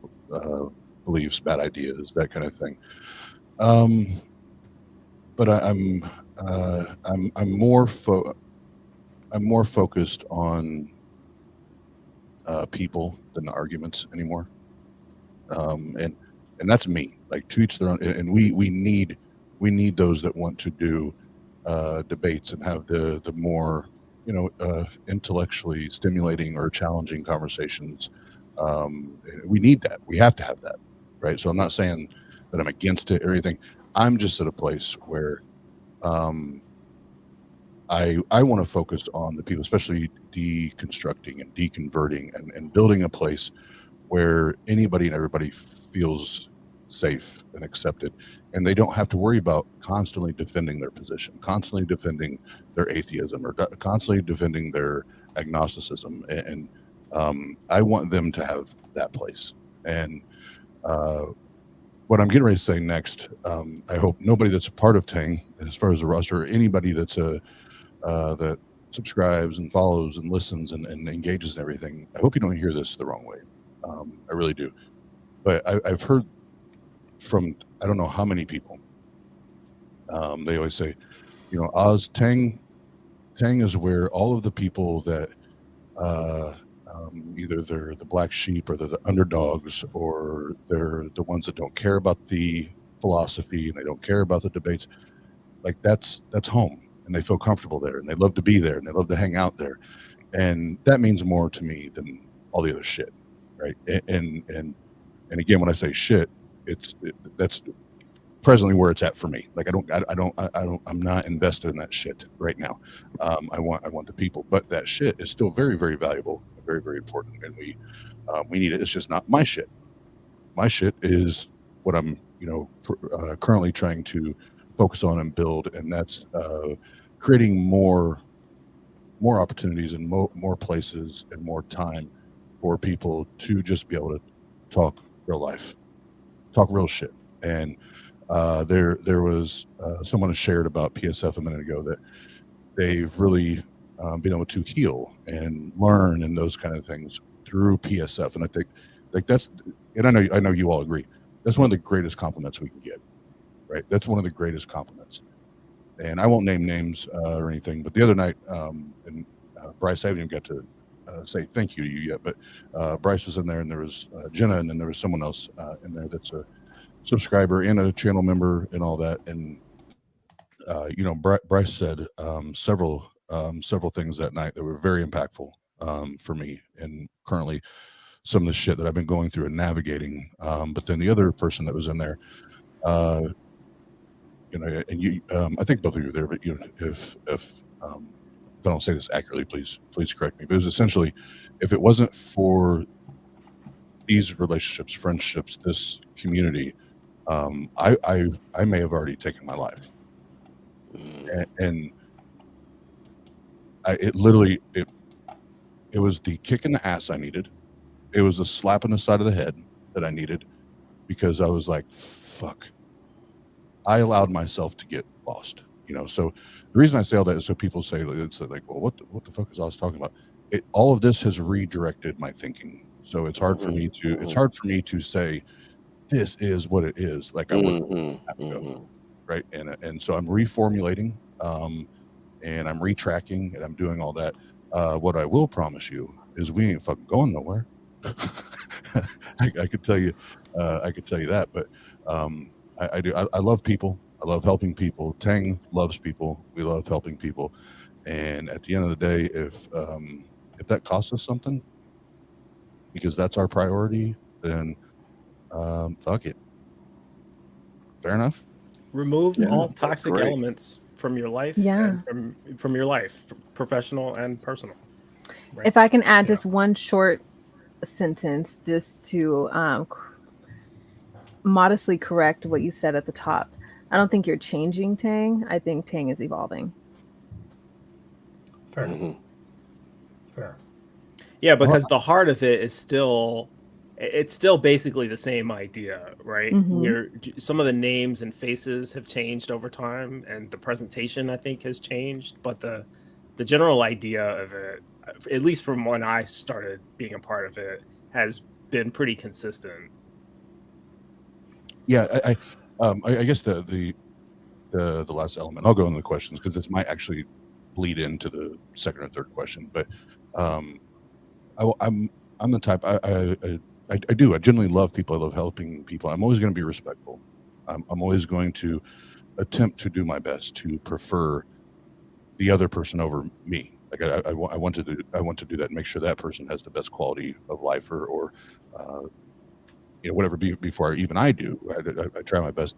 [SPEAKER 2] beliefs, bad ideas, that kind of thing. But I'm more focused on people than the arguments anymore. And that's me. Like, to each their own. And we need those that want to do debates and have the more, you know, intellectually stimulating or challenging conversations. We need that. We have to have that, right? So I'm not saying that I'm against it or anything. I'm just at a place where I want to focus on the people, especially deconstructing and deconverting and building a place where anybody and everybody feels safe and accepted, and they don't have to worry about constantly defending their position, constantly defending their atheism, or constantly defending their agnosticism. And I want them to have that place. And what I'm getting ready to say next, I hope nobody that's a part of Tang, as far as the roster, or anybody that's that subscribes and follows and listens and engages in everything, I hope you don't hear this the wrong way. I really do. But I've heard from I don't know how many people. They always say, you know, Oz, Tang is where all of the people that either they're the black sheep or they're the underdogs, or they're the ones that don't care about the philosophy and they don't care about the debates. Like, that's home, and they feel comfortable there, and they love to be there, and they love to hang out there, and that means more to me than all the other shit, right? And again, when I say shit, that's presently where it's at for me. Like, I'm not invested in that shit right now. I want the people, but that shit is still very, very valuable, very, very important, and we need it. It's just not my shit. My shit is what I'm, you know, currently trying to focus on and build, and that's creating more opportunities and more places and more time for people to just be able to talk real life, talk real shit. And there was someone has shared about PSF a minute ago that they've really been able to heal and learn and those kind of things through PSF. And I think, like, that's, and I know you all agree, that's one of the greatest compliments we can get, right? That's one of the greatest compliments. And I won't name names or anything, but the other night, and Bryce, I haven't even got to say thank you to you yet, but Bryce was in there, and there was Jena, and then there was someone else in there that's a subscriber and a channel member and all that. And you know, Bryce said several things that night that were very impactful for me, and currently some of the shit that I've been going through and navigating. But then the other person that was in there, you know, and you, I think both of you were there, but you know, if I don't say this accurately, please correct me. But it was essentially, if it wasn't for these relationships, friendships, this community, I may have already taken my life. And it literally, it was the kick in the ass I needed. It was a slap in the side of the head that I needed, because I was like, fuck, I allowed myself to get lost, you know. So the reason I say all that is so people say, it's like, well, what the fuck is Oz talking about? All of this has redirected my thinking. So it's hard for me to say this is what it is. Like, I wouldn't have to go, right? And so I'm reformulating, and I'm retracking, and I'm doing all that. What I will promise you is we ain't fucking going nowhere. I could tell you that, but I do. I love people. I love helping people. Tang loves people. We love helping people. And at the end of the day, if that costs us something, because that's our priority, then fuck it. Fair enough.
[SPEAKER 5] Remove
[SPEAKER 7] Yeah,
[SPEAKER 5] all
[SPEAKER 7] that's
[SPEAKER 5] toxic
[SPEAKER 7] great.
[SPEAKER 5] elements from your life,
[SPEAKER 4] Yeah.
[SPEAKER 5] and from your life, professional and personal. Right.
[SPEAKER 4] If I can add just one short sentence, just to modestly correct what you said at the top. I don't think you're changing Tang. I think Tang is evolving.
[SPEAKER 3] Fair.
[SPEAKER 7] Mhm.
[SPEAKER 3] Fair.
[SPEAKER 5] Yeah, because the heart of it is still, it's still basically the same idea, right? Some of the names and faces have changed over time, and the presentation, I think, has changed, but the general idea of it, at least from when I started being a part of it, has been pretty consistent.
[SPEAKER 2] Yeah, I guess the last element. I'll go into the questions because this might actually bleed into the second or third question. But I'm the type I genuinely love people. I love helping people. I'm always going to be respectful. I'm always going to attempt to do my best to prefer the other person over me. Like I want to do that and make sure that person has the best quality of life or whatever before even I do. I try my best.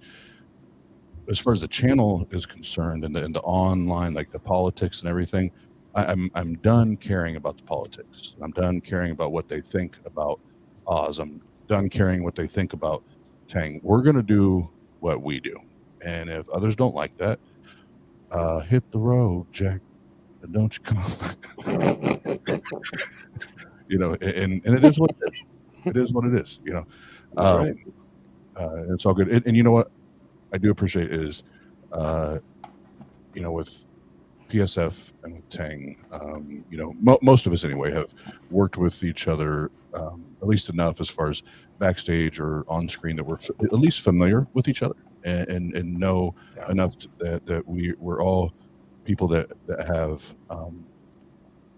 [SPEAKER 2] As far as the channel is concerned and the online, like the politics and everything, I'm done caring about the politics. I'm done caring about what they think about Oz. I'm done caring what they think about Tang. We're gonna do what we do, and if others don't like that, hit the road, Jack. Don't you come? And it is what it is. It is what it is.
[SPEAKER 7] That's right.
[SPEAKER 2] It's all good. And you know what I do appreciate is, with PSF and with Tang, most of us anyway have worked with each other at least enough as far as backstage or on screen that we're at least familiar with each other and know enough that we're all people that have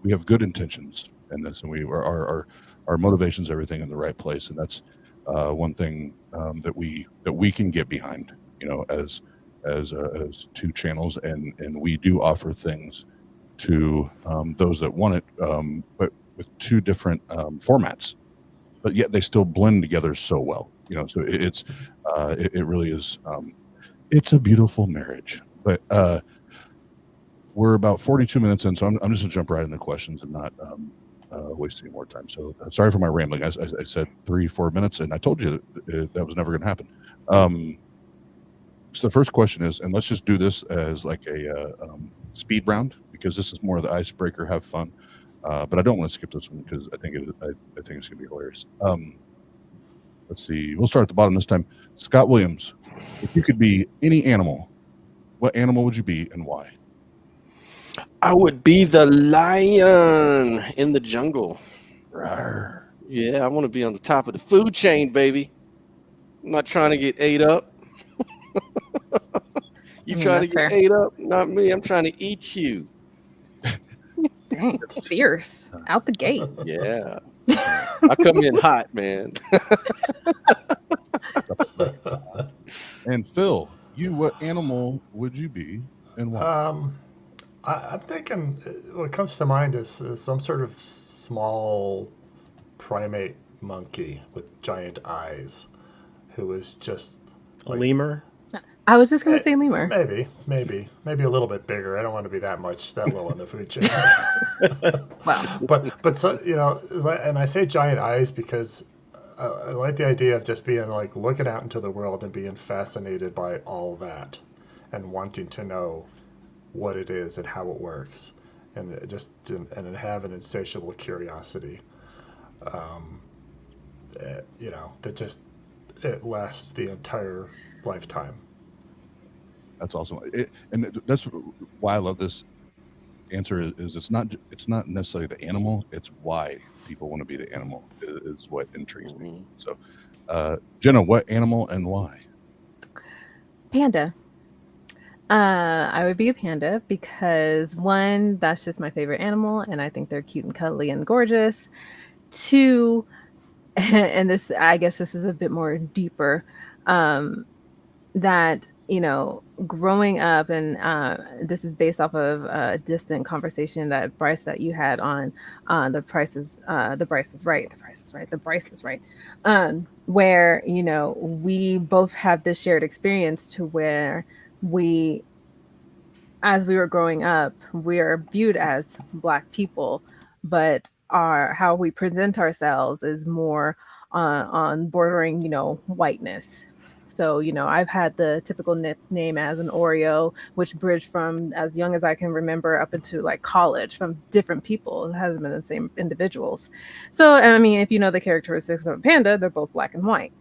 [SPEAKER 2] we have good intentions in this, and our motivations, everything in the right place, and that's one thing that we can get behind, as two channels, and we do offer things to those that want it, but with two different formats, but yet they still blend together so well. So it really is. It's a beautiful marriage, but we're about 42 minutes in, so I'm just gonna jump right into questions and not waste any more time. So sorry for my rambling. I said 3-4 minutes, and I told you that was never going to happen. So the first question is, and let's just do this as like a speed round because this is more of the icebreaker. Have fun, but I don't want to skip this one because I think it's going to be hilarious. Let's see. We'll start at the bottom this time. Scott Williams, if you could be any animal, what animal would you be and why?
[SPEAKER 7] I would be the lion in the jungle.
[SPEAKER 2] Rawr.
[SPEAKER 7] Yeah, I want to be on the top of the food chain, baby. I'm not trying to get ate up. Trying to get ate up? Not me. I'm trying to eat you.
[SPEAKER 4] Dang, fierce. Out the gate.
[SPEAKER 7] Yeah. I come in hot, man.
[SPEAKER 2] And Phil, what animal would you be and why?
[SPEAKER 3] I'm thinking what comes to mind is some sort of small primate monkey with giant eyes who is just
[SPEAKER 5] a lemur.
[SPEAKER 4] I was just going to say lemur.
[SPEAKER 3] Maybe a little bit bigger. I don't want to be that low in the food chain.
[SPEAKER 4] Wow.
[SPEAKER 3] But so, and I say giant eyes because I like the idea of just being like looking out into the world and being fascinated by all that and wanting to know what it is and how it works, and have an insatiable curiosity, that just it lasts the entire lifetime.
[SPEAKER 2] That's awesome, and that's why I love this answer. Is it's not necessarily the animal; it's why people want to be the animal is what intrigues me. So, Jena, what animal and why?
[SPEAKER 4] Panda. I would be a panda because 1, that's just my favorite animal, and I think they're cute and cuddly and gorgeous. 2, and I guess this is a bit more deeper, that you know, growing up, and this is based off of a distant conversation that Bryce that you had on the Price is Right, where, you know, we both have this shared experience to where we, as we were growing up, we are viewed as Black people, but how we present ourselves is more on bordering, you know, whiteness. So, you know, I've had the typical nickname as an Oreo, which bridged from as young as I can remember up into like college from different people. It hasn't been the same individuals. So, and I mean, if you know the characteristics of a panda, they're both black and white.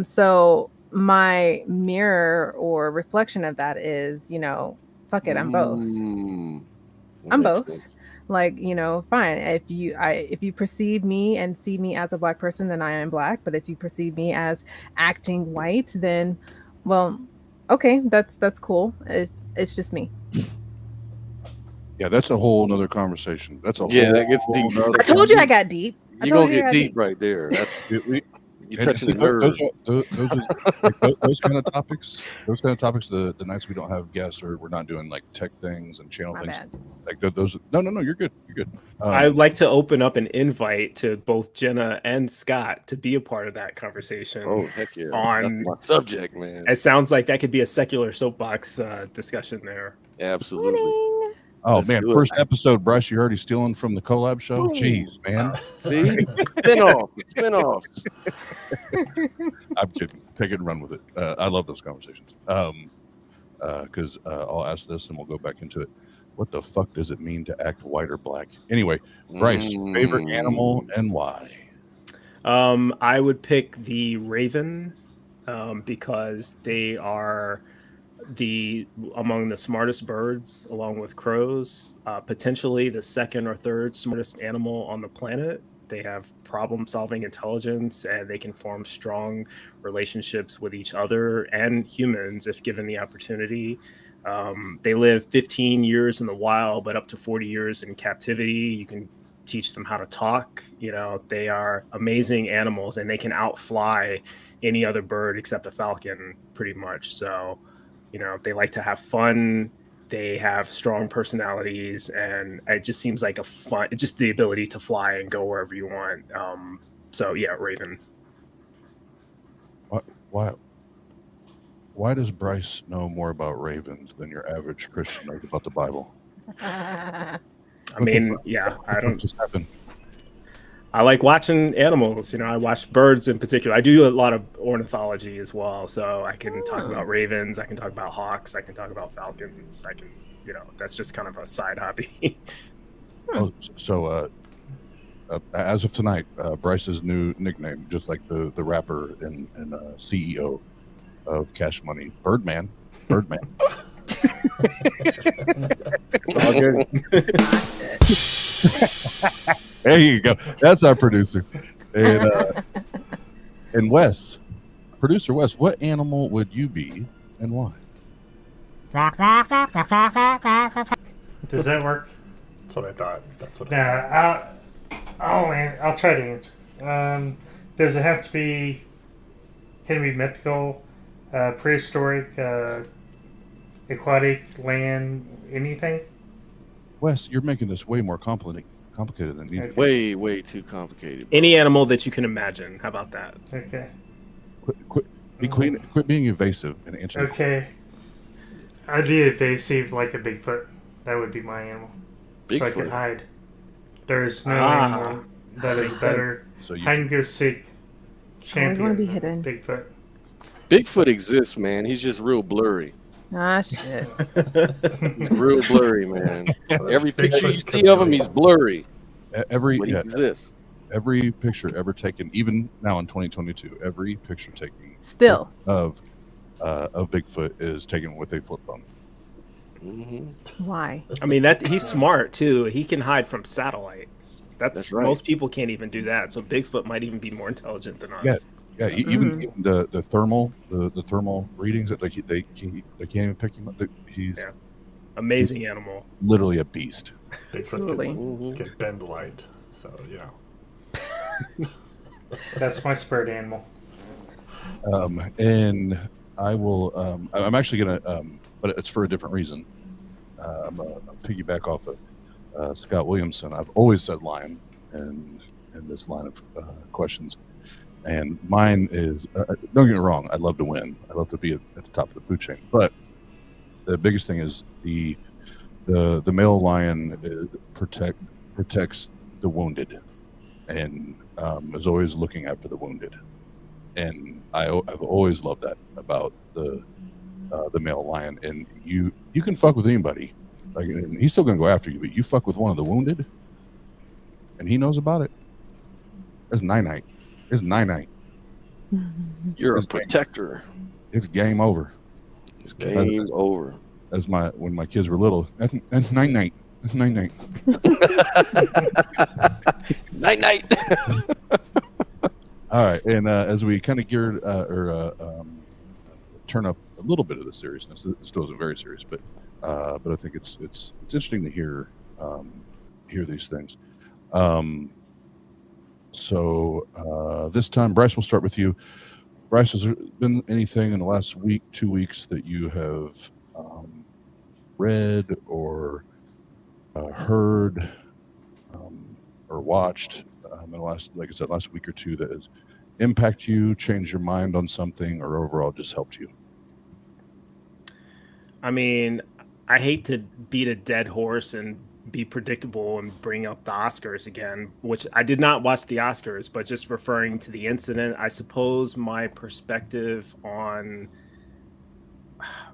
[SPEAKER 4] So my mirror or reflection of that is, you know, fuck it, I'm both. I'm both. Sense. Like, you know, fine. If you perceive me and see me as a Black person, then I am Black. But if you perceive me as acting white, then, well, okay, that's cool. It's just me.
[SPEAKER 2] Yeah, that's a whole nother conversation. That's a
[SPEAKER 7] that gets deep.
[SPEAKER 4] I told you I got deep.
[SPEAKER 7] You're gonna get deep right there. That's you're touching the nerve.
[SPEAKER 2] Those kind of topics. Those kind of topics. The nights we don't have guests or we're not doing like tech things and channel things.
[SPEAKER 4] Bad.
[SPEAKER 2] Like those. No. You're good. You're good.
[SPEAKER 5] I'd like to open up an invite to both Jena and Scott to be a part of that conversation.
[SPEAKER 7] Oh heck yeah!
[SPEAKER 5] That's
[SPEAKER 7] my subject, man.
[SPEAKER 5] It sounds like that could be a secular soapbox discussion there.
[SPEAKER 7] Absolutely.
[SPEAKER 4] Morning.
[SPEAKER 2] Oh man, first episode, Bryce, you're already stealing from the collab show? Ooh. Jeez, man.
[SPEAKER 7] See? Spin-off.
[SPEAKER 2] I'm kidding. Take it and run with it. I love those conversations. Because I'll ask this and we'll go back into it. What the fuck does it mean to act white or black? Anyway, Bryce, favorite animal and why?
[SPEAKER 5] I would pick the raven because they are among the smartest birds, along with crows, potentially the second or third smartest animal on the planet. They have problem-solving intelligence, and they can form strong relationships with each other and humans if given the opportunity. They live 15 years in the wild, but up to 40 years in captivity. You can teach them how to talk. You know, they are amazing animals, and they can outfly any other bird except a falcon, pretty much. So, you know, they like to have fun. They have strong personalities, and it just seems like just the ability to fly and go wherever you want. So yeah, raven.
[SPEAKER 2] Why does Bryce know more about ravens than your average Christian knows about the Bible?
[SPEAKER 5] I mean, yeah, I don't
[SPEAKER 2] just happen.
[SPEAKER 5] I like watching animals. You know, I watch birds in particular. I do a lot of ornithology as well. So I can talk about ravens. I can talk about hawks. I can talk about falcons. I can, you know, that's just kind of a side hobby.
[SPEAKER 2] As of tonight, Bryce's new nickname, just like the rapper and CEO of Cash Money, Birdman.
[SPEAKER 5] It's all good.
[SPEAKER 2] There you go. That's our producer. And Wes, producer Wes, what animal would you be and why?
[SPEAKER 6] Does that work?
[SPEAKER 3] That's what I thought.
[SPEAKER 6] I'll try to answer. Does it have to be? Can it be mythical, prehistoric, aquatic, land, anything?
[SPEAKER 2] Wes, you're making this way more complicated than me.
[SPEAKER 7] Okay. Way too complicated.
[SPEAKER 5] Bro. Any animal that you can imagine. How about that?
[SPEAKER 6] Okay.
[SPEAKER 2] Quit being evasive and answer.
[SPEAKER 6] Okay. I'd be evasive like a Bigfoot. That would be my animal.
[SPEAKER 7] Bigfoot.
[SPEAKER 6] So I could hide. There's no animal that is better.
[SPEAKER 2] So
[SPEAKER 6] hide and go seek. Champion.
[SPEAKER 4] I want to be hidden.
[SPEAKER 6] Bigfoot.
[SPEAKER 7] Bigfoot exists, man. He's just real blurry.
[SPEAKER 4] Ah, shit.
[SPEAKER 7] He's real blurry, man. Every picture you see of him, he's blurry. He exists.
[SPEAKER 2] Every picture ever taken, even now in 2022, every picture taken
[SPEAKER 4] still
[SPEAKER 2] of Bigfoot is taken with a flip phone.
[SPEAKER 7] Mm-hmm.
[SPEAKER 4] Why?
[SPEAKER 5] I mean, he's smart too. He can hide from satellites. That's right. Most people can't even do that. So Bigfoot might even be more intelligent than us.
[SPEAKER 2] Yeah. Even the thermal readings that they can't even pick him up. He's
[SPEAKER 5] amazing animal.
[SPEAKER 2] Literally a beast.
[SPEAKER 3] Bigfoot can bend light. So
[SPEAKER 6] that's my spirit animal.
[SPEAKER 2] And I will. I'm actually gonna, but it's for a different reason. I'm gonna piggyback off of Scott Williamson. I've always said lion in this line of questions, and mine is don't get me wrong. I love to win. I love to be at the top of the food chain. But the biggest thing is the male lion protects the wounded, and is always looking after the wounded. And I've always loved that about the male lion. And you can fuck with anybody, like, and he's still gonna go after you. But you fuck with one of the wounded, and he knows about it. It's night. It's night.
[SPEAKER 7] You're a protector.
[SPEAKER 2] It's game over.
[SPEAKER 7] It's game over.
[SPEAKER 2] As when my kids were little. That's night. It's night.
[SPEAKER 7] Night.
[SPEAKER 2] All right, and as we kind of geared turn up a little bit of the seriousness, it still isn't very serious, but I think it's interesting to hear these things. So this time, Bryce, we'll start with you. Bryce, has there been anything in the last week, 2 weeks that you have read or heard or watched in the last, like I said, last week or two that has impacted you, changed your mind on something, or overall just helped you?
[SPEAKER 5] I mean, I hate to beat a dead horse and be predictable and bring up the Oscars again, which I did not watch the Oscars, but just referring to the incident, I suppose my perspective on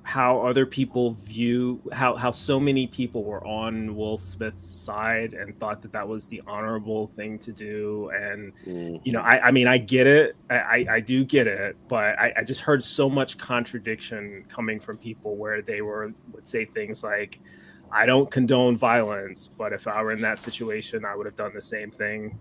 [SPEAKER 5] how other people view how so many people were on Will Smith's side and thought that was the honorable thing to do. And you know, I mean, I get it, I do get it, but I just heard so much contradiction coming from people where they would say things like, I don't condone violence, but if I were in that situation, I would have done the same thing.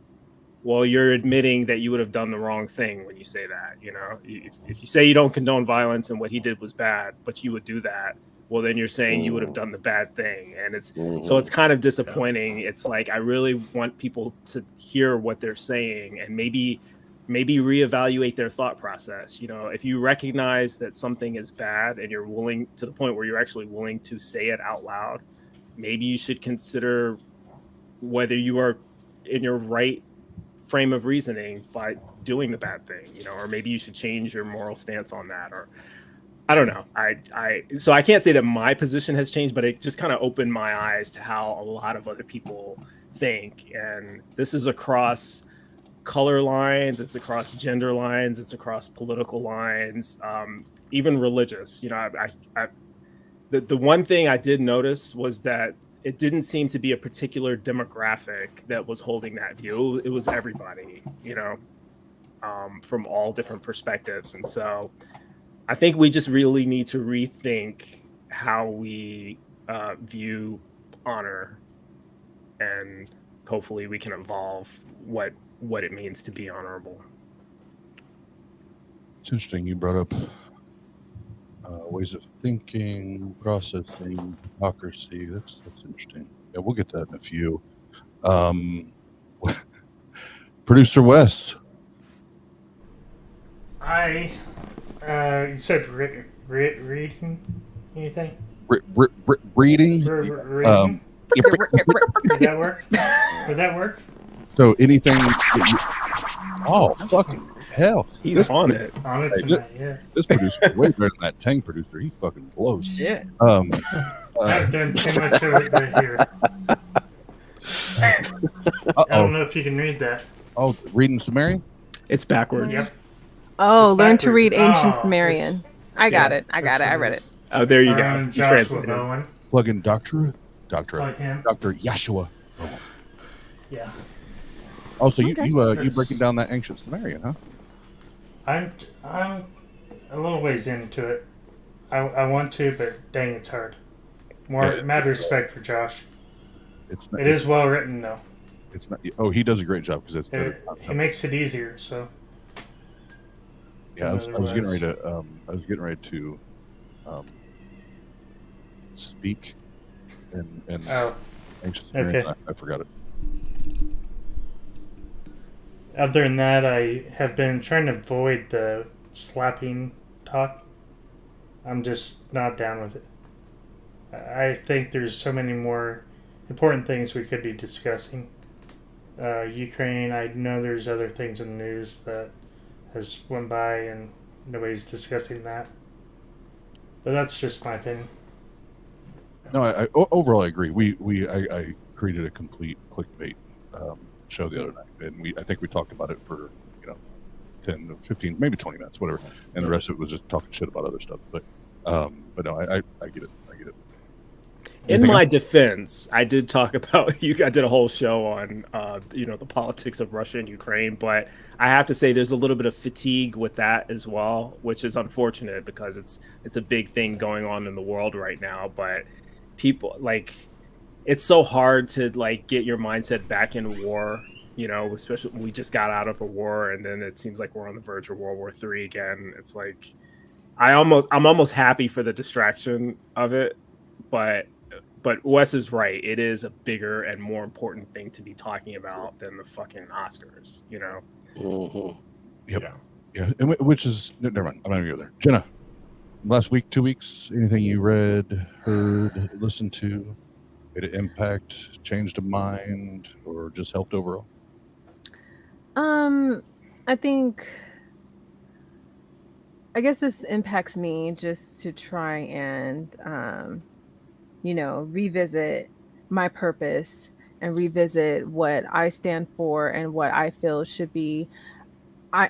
[SPEAKER 5] Well, you're admitting that you would have done the wrong thing when you say that. You know, if you say you don't condone violence and what he did was bad, but you would do that, well, then you're saying you would have done the bad thing. And so it's kind of disappointing. It's like, I really want people to hear what they're saying and maybe reevaluate their thought process. You know, if you recognize that something is bad and you're willing to the point where you're actually willing to say it out loud, maybe you should consider whether you are in your right frame of reasoning by doing the bad thing, you know, or maybe you should change your moral stance on that, or I don't know. So I can't say that my position has changed, but it just kind of opened my eyes to how a lot of other people think. And this is across color lines, it's across gender lines, it's across political lines, even religious. You know, the one thing I did notice was that it didn't seem to be a particular demographic that was holding that view. It was everybody, you know, from all different perspectives. And so I think we just really need to rethink how we view honor, and hopefully we can evolve what it means to be honorable.
[SPEAKER 2] It's interesting you brought up ways of thinking, processing, hypocrisy. That's interesting. Yeah, we'll get to that in a few. Producer Wes.
[SPEAKER 6] You said reading anything?
[SPEAKER 2] Reading?
[SPEAKER 6] Reading? Would that work? Would that work?
[SPEAKER 2] So anything oh, fucking hell.
[SPEAKER 5] He's on it.
[SPEAKER 6] On it tonight, yeah.
[SPEAKER 2] This producer is way better than that Tang producer. He fucking blows.
[SPEAKER 8] Shit.
[SPEAKER 6] I've done too much of it right here. I don't know if you can read that.
[SPEAKER 2] Oh, reading Sumerian?
[SPEAKER 5] It's backwards.
[SPEAKER 6] Yep.
[SPEAKER 4] Oh,
[SPEAKER 6] It's
[SPEAKER 4] learn to
[SPEAKER 6] backwards.
[SPEAKER 4] read ancient
[SPEAKER 6] Oh,
[SPEAKER 4] Sumerian. I got it. I read it.
[SPEAKER 5] Oh, there you go. You
[SPEAKER 6] Joshua
[SPEAKER 5] translated.
[SPEAKER 6] Bowen.
[SPEAKER 2] Plug in Dr.
[SPEAKER 6] Like him.
[SPEAKER 2] Dr. Yeshua.
[SPEAKER 6] Yeah.
[SPEAKER 2] Oh, so you
[SPEAKER 6] That's-
[SPEAKER 2] breaking down that ancient Sumerian, huh?
[SPEAKER 6] I'm a little ways into it. I want to, but dang, it's hard. Mad respect for Josh.
[SPEAKER 2] It's not,
[SPEAKER 6] It is well written, though.
[SPEAKER 2] It's not. Oh, he does a great job because
[SPEAKER 6] He makes it easier. So
[SPEAKER 2] yeah, I was getting ready to speak and ancient Sumerian.
[SPEAKER 6] Okay.
[SPEAKER 2] I forgot it.
[SPEAKER 6] Other than that, I have been trying to avoid the slapping talk I'm just not down with it. I think there's so many more important things we could be discussing. Ukraine, I know there's other things in the news that has went by and nobody's discussing that. But that's just my opinion.
[SPEAKER 2] No, I overall I agree. I created a complete clickbait show the other night, and I think we talked about it for 10 to 15, maybe 20 minutes, whatever, and the rest of it was just talking shit about other stuff. But no, I get it.
[SPEAKER 5] In my defense, I did talk about I did a whole show on the politics of Russia and Ukraine, but I have to say there's a little bit of fatigue with that as well, which is unfortunate because it's a big thing going on in the world right now. But people it's so hard to get your mindset back in war, especially we just got out of a war and then it seems like we're on the verge of World War III again. It's like I'm almost happy for the distraction of it, but Wes is right. It is a bigger and more important thing to be talking about than the fucking Oscars,
[SPEAKER 2] Mm-hmm. Yep. Yeah. And which is never mind. I'm not gonna go there. Jena, last week, 2 weeks, anything you read, heard, listened to, made an impact, changed a mind, or just helped overall?
[SPEAKER 4] I guess this impacts me just to try and revisit my purpose and revisit what I stand for and what I feel should be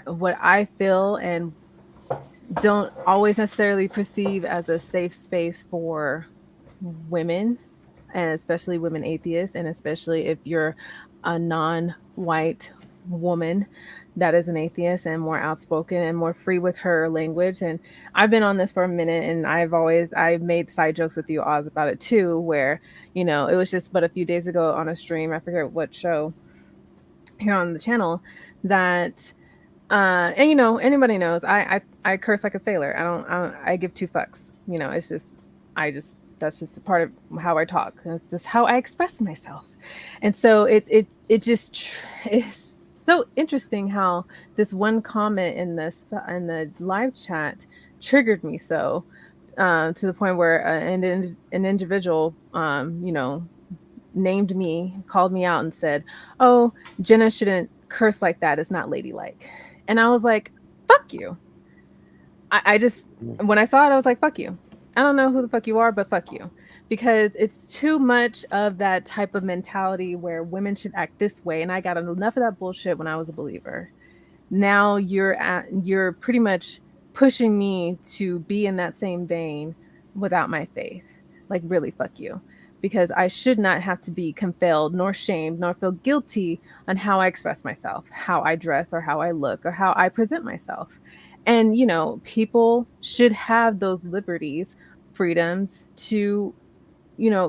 [SPEAKER 4] what I feel and don't always necessarily perceive as a safe space for women, and especially women atheists, and especially if you're a non-white woman that is an atheist and more outspoken and more free with her language. And I've been on this for a minute, and I've made side jokes with you, Oz, about it too, where, it was just but a few days ago on a stream, I forget what show here on the channel, that and anybody knows I curse like a sailor. I give two fucks. It's just that's just a part of how I talk. That's just how I express myself. And so it just is so interesting how this one comment in the live chat triggered me so to the point where an individual named me, called me out and said, "Oh, Jena shouldn't curse like that. It's not ladylike." And I was like, "Fuck you." I just, when I saw it, I was like, "Fuck you. I don't know who the fuck you are, but fuck you." Because it's too much of that type of mentality where women should act this way. And I got enough of that bullshit when I was a believer. Now you're pretty much pushing me to be in that same vein without my faith. Like, really, fuck you. Because I should not have to be compelled nor shamed nor feel guilty on how I express myself, how I dress or how I look or how I present myself. And, people should have those liberties, freedoms to,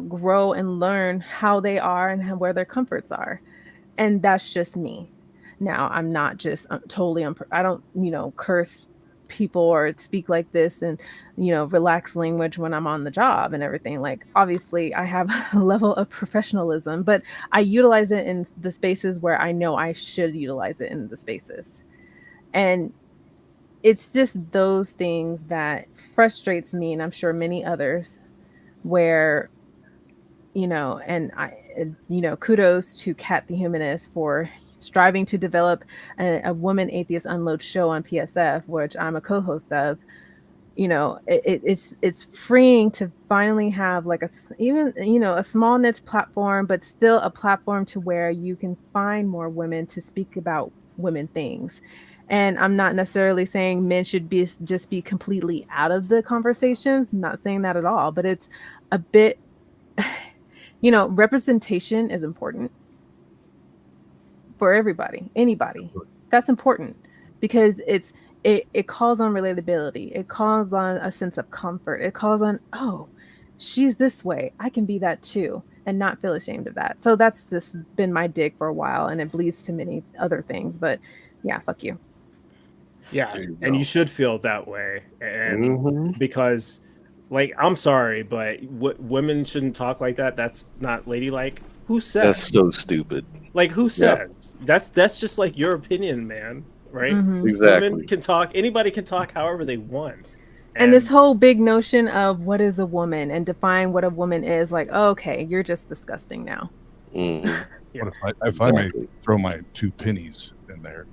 [SPEAKER 4] grow and learn how they are and where their comforts are. And that's just me. Now, I'm not just totally, I don't, curse people or speak like this and, relax language when I'm on the job and everything. Like, obviously, I have a level of professionalism, but I utilize it in the spaces where I know I should utilize it in the spaces. And it's just those things that frustrates me, and I'm sure many others, where, and kudos to Kat the Humanist for striving to develop a woman atheist unload show on PSF, which I'm a co-host of. It's freeing to finally have like a small niche platform, but still a platform to where you can find more women to speak about women things. And I'm not necessarily saying men should just be completely out of the conversations. I'm not saying that at all, but it's a bit, representation is important for everybody, anybody. That's important because it calls on relatability. It calls on a sense of comfort. It calls on, oh, she's this way. I can be that too, and not feel ashamed of that. So that's just been my dig for a while, and it bleeds to many other things. But yeah, fuck you.
[SPEAKER 5] Yeah, and you should feel that way, and because, I'm sorry, but women shouldn't talk like that. That's not ladylike. Who says?
[SPEAKER 7] That's so stupid.
[SPEAKER 5] Who says? That's just your opinion, man. Right?
[SPEAKER 7] Exactly.
[SPEAKER 5] Women can talk. Anybody can talk however they want,
[SPEAKER 4] And this whole big notion of what is a woman and define what a woman is, like, oh, okay, you're just disgusting now.
[SPEAKER 7] Mhm.
[SPEAKER 5] Yeah.
[SPEAKER 2] What if I may throw my 2 pennies in there?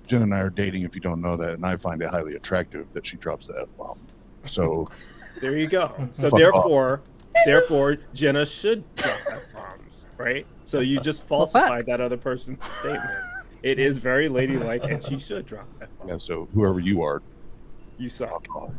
[SPEAKER 2] Jen and I are dating, if you don't know that, and I find it highly attractive that she drops the F-bomb. So
[SPEAKER 5] There you go. So
[SPEAKER 2] Fuck
[SPEAKER 5] therefore, Jena should drop F-bombs, right? So you just falsified that other person's statement. It is very ladylike, and she should drop F-bombs.
[SPEAKER 2] yeah, so whoever you are,
[SPEAKER 5] You suck.
[SPEAKER 2] fuck off.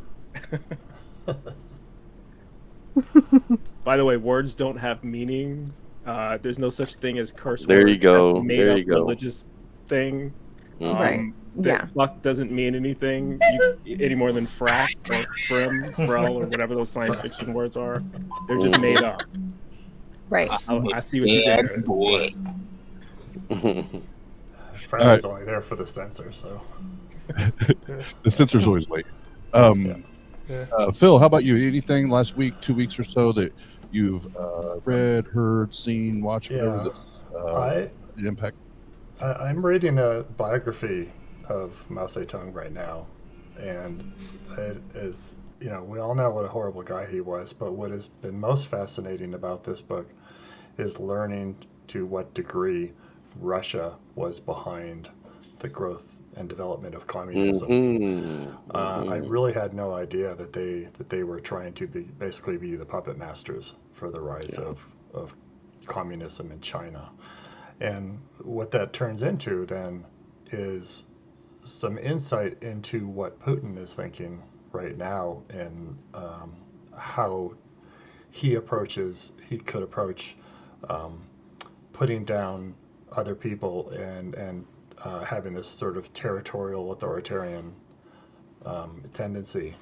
[SPEAKER 5] By the way, words don't have meaning. There's no such thing as curse
[SPEAKER 7] There
[SPEAKER 5] words.
[SPEAKER 7] you go.
[SPEAKER 5] That's a made
[SPEAKER 7] There
[SPEAKER 5] up
[SPEAKER 7] you go.
[SPEAKER 5] religious thing.
[SPEAKER 4] Right. Yeah.
[SPEAKER 5] Fuck doesn't mean anything any more than frack or frim, frel, or whatever those science fiction words are. They're just made up.
[SPEAKER 4] Right.
[SPEAKER 5] I see what you did there.
[SPEAKER 8] Boy.
[SPEAKER 3] Friday's only there for the censor, so.
[SPEAKER 2] The censor's always late.
[SPEAKER 6] Yeah.
[SPEAKER 2] Phil, how about you? Anything last week, 2 weeks or so that you've read, heard, seen, watched, whatever that's impact?
[SPEAKER 3] I'm reading a biography of Mao Zedong right now, and it is, you know, we all know what a horrible guy he was, but what has been most fascinating about this book is learning to what degree Russia was behind the growth and development of communism. I really had no idea that they were trying to basically be the puppet masters for the rise of communism in China. And what that turns into then is some insight into what Putin is thinking right now and how he could approach putting down other people and having this sort of territorial authoritarian tendency.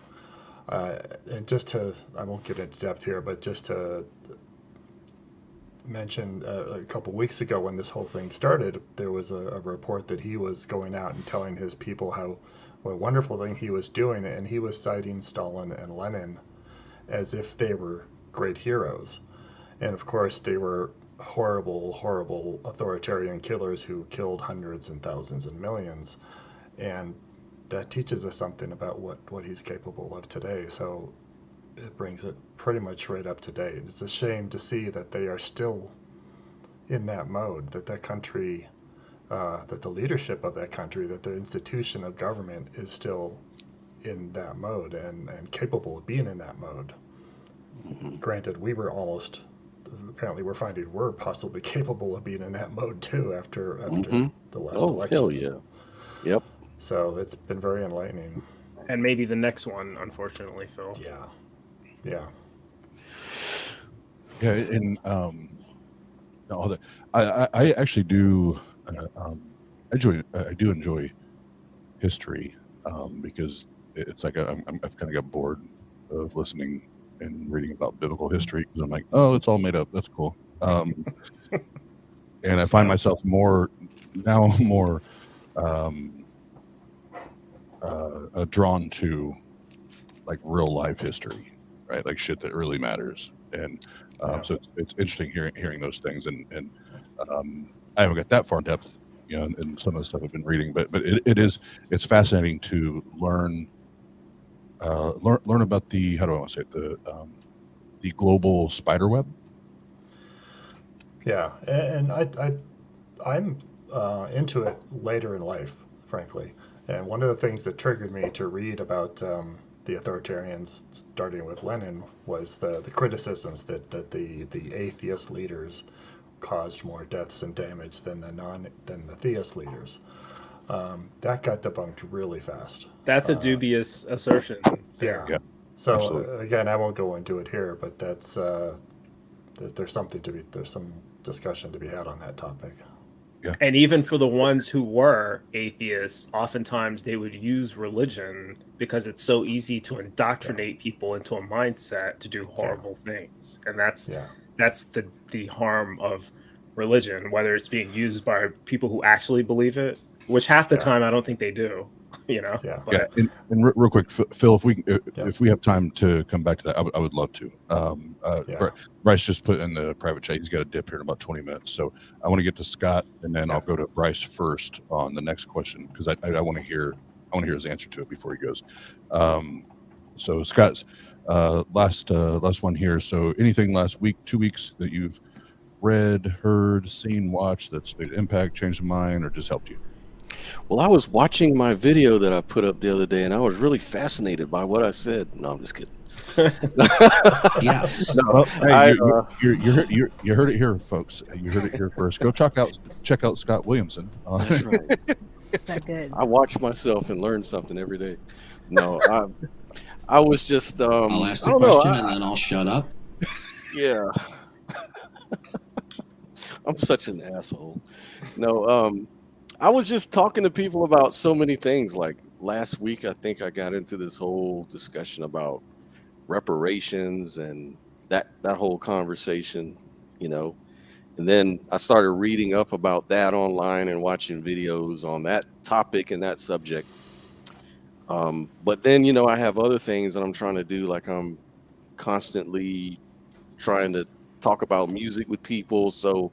[SPEAKER 3] And just to, I won't get into depth here, but just to mention a couple weeks ago when this whole thing started, there was a report that he was going out and telling his people what a wonderful thing he was doing, and he was citing Stalin and Lenin as if they were great heroes. And of course they were horrible authoritarian killers who killed hundreds and thousands and millions. And that teaches us something about what he's capable of today. So it brings it pretty much right up to date. It's a shame to see that they are still in that mode, that country, that the leadership of that country, that the institution of government is still in that mode and capable of being in that mode. Granted, apparently we're finding we're possibly capable of being in that mode too after the last election.
[SPEAKER 7] Hell yeah. Yep.
[SPEAKER 3] So it's been very enlightening.
[SPEAKER 5] And maybe the next one, unfortunately, Phil.
[SPEAKER 3] Yeah.
[SPEAKER 2] And I actually do. I do enjoy history because it's like I've kind of got bored of listening and reading about biblical history because I'm like, oh, it's all made up. That's cool. And I find myself more drawn to like real life history, right? Like shit that really matters. And so it's interesting hearing those things. And I haven't got that far in depth, you know, in some of the stuff I've been reading, but it's fascinating to learn about the, how do I want to say it, the global spider web.
[SPEAKER 3] Yeah, and I'm into it later in life, frankly. And one of the things that triggered me to read about the authoritarians, starting with Lenin, was the criticisms that the atheist leaders caused more deaths and damage than the theist leaders. That got debunked really fast.
[SPEAKER 5] That's a dubious assertion.
[SPEAKER 3] Yeah. So again, I won't go into it here, but that's there's some discussion to be had on that topic.
[SPEAKER 2] Yeah.
[SPEAKER 5] And even for the ones who were atheists, oftentimes they would use religion because it's so easy to indoctrinate people into a mindset to do horrible things. And that's the harm of religion, whether it's being used by people who actually believe it, which half the time I don't think they do. You know.
[SPEAKER 3] Yeah.
[SPEAKER 5] But,
[SPEAKER 2] And real quick, Phil, if we have time to come back to that, I would love to. Bryce just put in the private chat. He's got a dip here in about 20 minutes, so I want to get to Scott, and then I'll go to Bryce first on the next question because I want to hear want to hear his answer to it before he goes. So Scott's last one here. So anything last week, 2 weeks that you've read, heard, seen, watched that's made an impact, changed your mind, or just helped you?
[SPEAKER 7] Well, I was watching my video that I put up the other day, and I was really fascinated by what I said. No, I'm just kidding.
[SPEAKER 8] Yes.
[SPEAKER 2] No, well, hey, you heard it here, folks. You heard it here first. Go check out Scott Williamson.
[SPEAKER 7] That's right.
[SPEAKER 4] Is that good?
[SPEAKER 7] I watch myself and learn something every day. No, I was just.
[SPEAKER 8] I'll ask the question and then I'll shut up.
[SPEAKER 7] Yeah. I'm such an asshole. No, I was just talking to people about so many things. Like last week, I think I got into this whole discussion about reparations and that whole conversation, you know. And then I started reading up about that online and watching videos on that topic and that subject. But then, you know, I have other things that I'm trying to do. Like I'm constantly trying to talk about music with people. So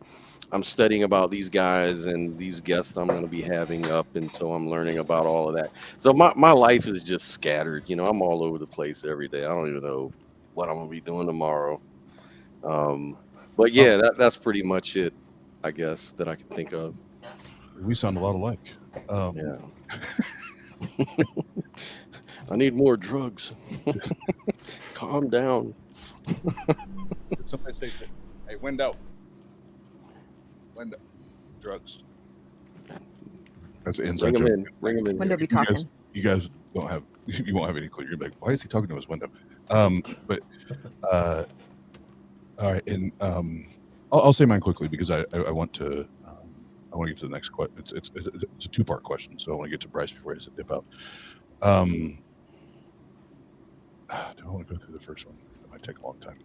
[SPEAKER 7] I'm studying about these guys and these guests I'm going to be having up. And so I'm learning about all of that. So my life is just scattered. You know, I'm all over the place every day. I don't even know what I'm going to be doing tomorrow. But yeah, that's pretty much it, I guess, that I can think of.
[SPEAKER 2] We sound a lot alike.
[SPEAKER 7] Yeah. I need more drugs. Calm down.
[SPEAKER 2] Somebody say, hey, window, drugs. That's an inside joke.
[SPEAKER 7] Bring him in.
[SPEAKER 4] Window be talking.
[SPEAKER 2] You guys won't have any clue. You're like, why is he talking to his window? But all right, and I'll say mine quickly because I want to get to the next question. It's a 2-part question, so I want to get to Bryce before I dip out. Do I want to go through the first one? It might take a long time.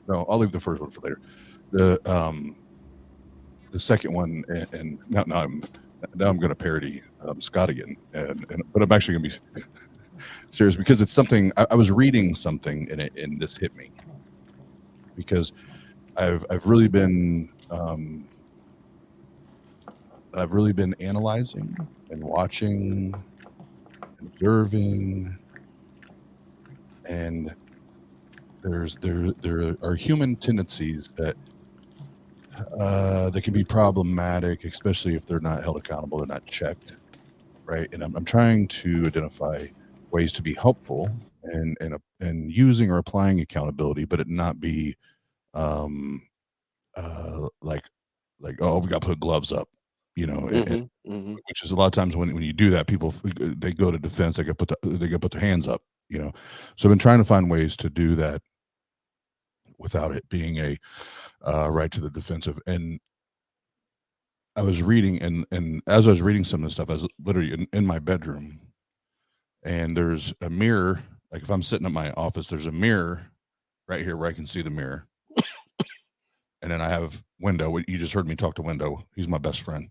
[SPEAKER 2] No, I'll leave the first one for later. The second one, and now I'm going to parody Scott again, but I'm actually going to be serious because it's something I was reading something and this hit me because I've really been analyzing and watching, and observing, and there are human tendencies that can be problematic, especially if they're not held accountable, they're not checked, right? And I'm trying to identify ways to be helpful and using or applying accountability, but it not be like oh, we got to put gloves up, you know, which is a lot of times when you do that, people they go to defense, they got to put their hands up, you know. So I've been trying to find ways to do that without it being a right to the defensive. And I was reading, and as I was reading some of the stuff, I was literally in my bedroom, and there's a mirror. Like if I'm sitting at my office, there's a mirror right here where I can see the mirror. And then I have Window. You just heard me talk to Window. He's my best friend.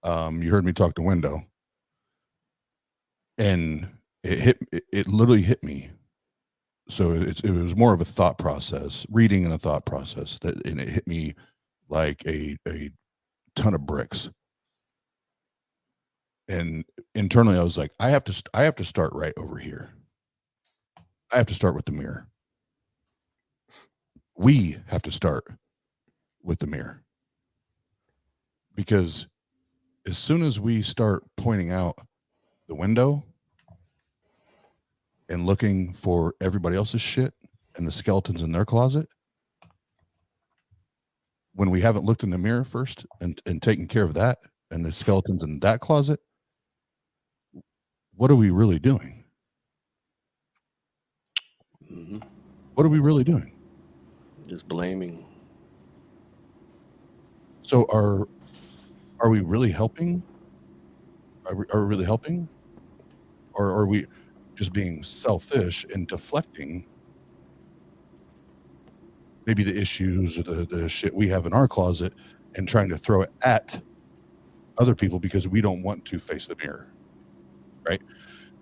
[SPEAKER 2] You heard me talk to Window. And it literally hit me. So it was more of a thought process, reading and a thought process, and it hit me like a ton of bricks. And internally, I was like, I have to start right over here. I have to start with the mirror. We have to start with the mirror. Because as soon as we start pointing out the window and looking for everybody else's shit and the skeletons in their closet, when we haven't looked in the mirror first and taken care of that and the skeletons in that closet, what are we really doing? What are we really doing?
[SPEAKER 7] Just blaming.
[SPEAKER 2] So are we really helping? Are we really helping? Or are we just being selfish and deflecting maybe the issues or the shit we have in our closet and trying to throw it at other people because we don't want to face the mirror, right?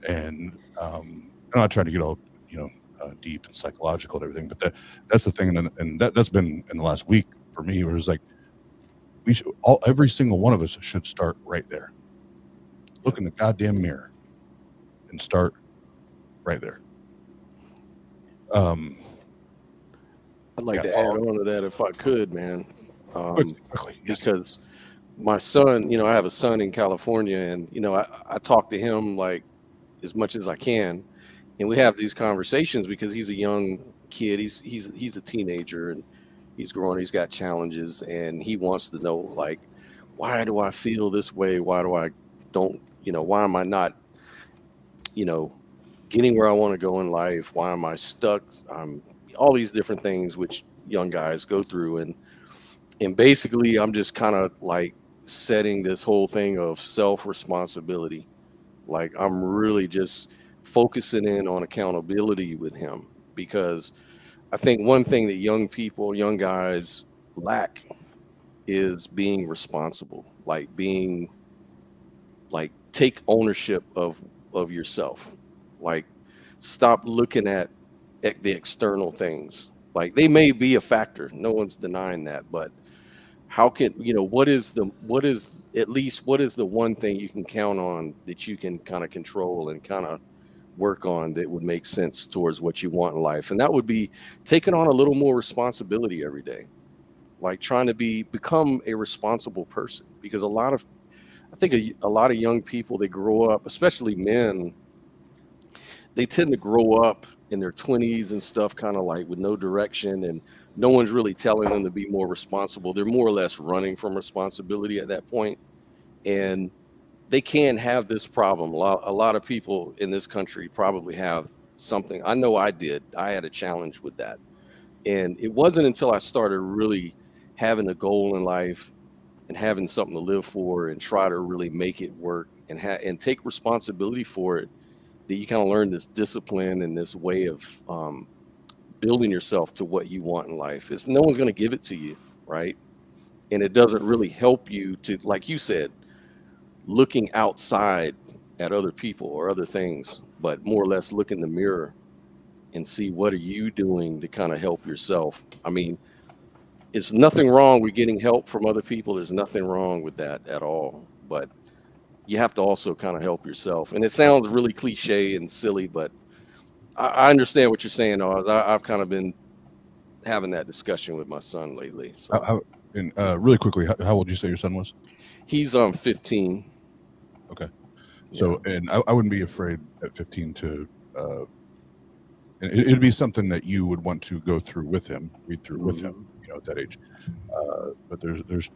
[SPEAKER 2] And I'm not trying to get all, deep and psychological and everything, but that's the thing, and that's been in the last week for me, where it's like we should every single one of us should start right there. Look in the goddamn mirror and start right there. I'd
[SPEAKER 7] like to add on to that if I could, man.
[SPEAKER 2] Quickly. Yes.
[SPEAKER 7] Because my son, you know, I have a son in California, and you know, I talk to him like as much as I can, and we have these conversations because he's a young kid. He's a teenager, and he's growing. He's got challenges, and he wants to know, like, why do I feel this way? Why do I don't, you know, why am I not, you know, getting where I want to go in life? Why am I stuck? All these different things which young guys go through, and basically I'm just kind of like setting this whole thing of self-responsibility. Like I'm really just focusing in on accountability with him, because I think one thing that young people, young guys lack is being responsible, like take ownership of yourself. Like stop looking at the external things. Like they may be a factor, no one's denying that, but how can, you know, what is the one thing you can count on that you can kind of control and kind of work on that would make sense towards what you want in life? And that would be taking on a little more responsibility every day, like trying to become a responsible person. Because I think a lot of young people, they grow up, especially men, they tend to grow up in their 20s and stuff, kind of like with no direction, and no one's really telling them to be more responsible. They're more or less running from responsibility at that point. And they can have this problem. A lot of people in this country probably have something. I know I did. I had a challenge with that. And it wasn't until I started really having a goal in life and having something to live for and try to really make it work and take responsibility for it, that you kind of learn this discipline and this way of building yourself to what you want in life. No one's going to give it to you, right? And it doesn't really help you to, like you said, looking outside at other people or other things, but more or less look in the mirror and see what are you doing to kind of help yourself. I mean, it's nothing wrong with getting help from other people. There's nothing wrong with that at all, but you have to also kind of help yourself. And it sounds really cliche and silly, but I understand what you're saying, Oz. I've kind of been having that discussion with my son lately. So.
[SPEAKER 2] Really quickly, how old did you say your son was?
[SPEAKER 7] He's 15.
[SPEAKER 2] Okay. So, yeah. And I wouldn't be afraid at 15 to, it'd be something that you would want to go through with him, read through with him, you know, at that age. But there's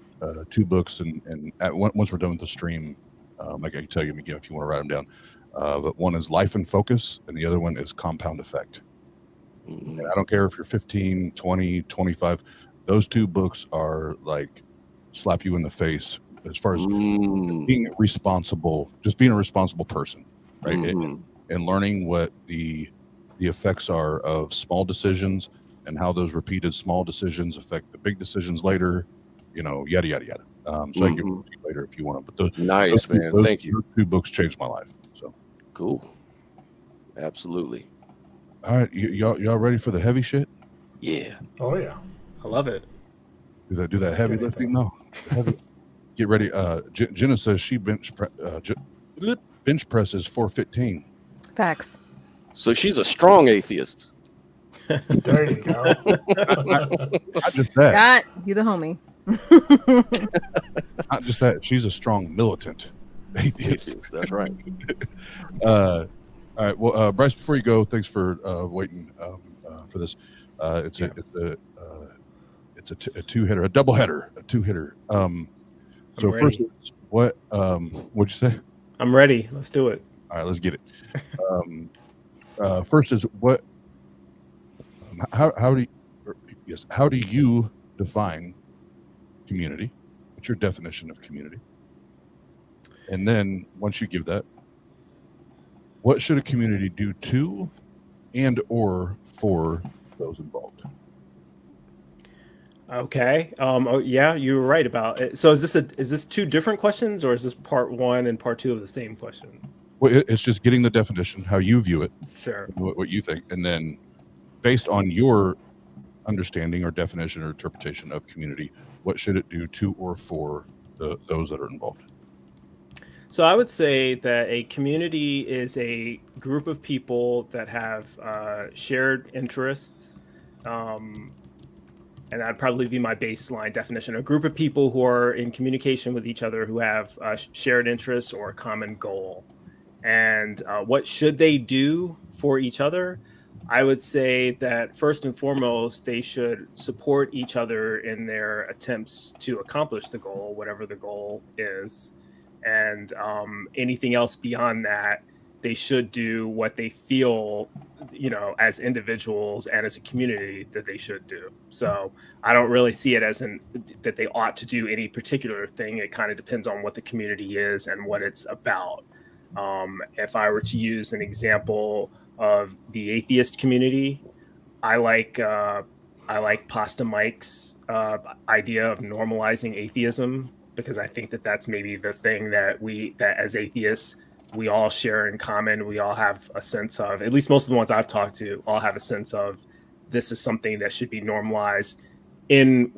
[SPEAKER 2] 2 books, and once we're done with the stream, I can tell you again if you want to write them down. But one is Life in Focus, and the other one is Compound Effect. And I don't care if you're 15, 20, 25. Those 2 books are like slap you in the face as far as being responsible, just being a responsible person, right? And learning what the effects are of small decisions and how those repeated small decisions affect the big decisions later, you know, yada, yada, yada. So I can give it to you later if you want to. But thank you. Those 2 books changed my life. So
[SPEAKER 7] cool. Absolutely.
[SPEAKER 2] All right, y'all ready for the heavy shit?
[SPEAKER 7] Yeah.
[SPEAKER 3] Oh yeah.
[SPEAKER 5] I love it.
[SPEAKER 2] Do that heavy lifting? No. Get ready. Jena says she bench presses 415.
[SPEAKER 4] Facts.
[SPEAKER 7] So she's a strong atheist.
[SPEAKER 3] There you go.
[SPEAKER 2] Not just that.
[SPEAKER 4] You the homie.
[SPEAKER 2] Not just that. She's a strong militant atheist.
[SPEAKER 7] That's right.
[SPEAKER 2] All right. Well, Bryce, before you go, thanks for waiting for this. It's a 2-hitter, a double header, a 2-hitter. So first, what'd you say?
[SPEAKER 5] I'm ready. Let's do it.
[SPEAKER 2] All right, let's get it. First is what? How do you define community? What's your definition of community? And then once you give that, what should a community do to and or for those involved?
[SPEAKER 5] Okay. Oh, yeah, you were right about it. So is this 2 different questions, or is this part 1 and part 2 of the same question?
[SPEAKER 2] Well, it's just getting the definition, how you view it,
[SPEAKER 5] sure,
[SPEAKER 2] what you think, and then based on your understanding or definition or interpretation of community, what should it do to or for those that are involved?
[SPEAKER 5] So I would say that a community is a group of people that have shared interests, and that'd probably be my baseline definition. A group of people who are in communication with each other, who have shared interests or a common goal. And what should they do for each other? I would say that first and foremost, they should support each other in their attempts to accomplish the goal, whatever the goal is. And anything else beyond that, they should do what they feel, as individuals and as a community that they should do. So I don't really see it as that they ought to do any particular thing. It kind of depends on what the community is and what it's about. If I were to use an example of the atheist community, I like Pasta Mike's idea of normalizing atheism, because I think that that's maybe the thing that as atheists, we all share in common. We all have a sense of, at least most of the ones I've talked to, all have a sense of this is something that should be normalized in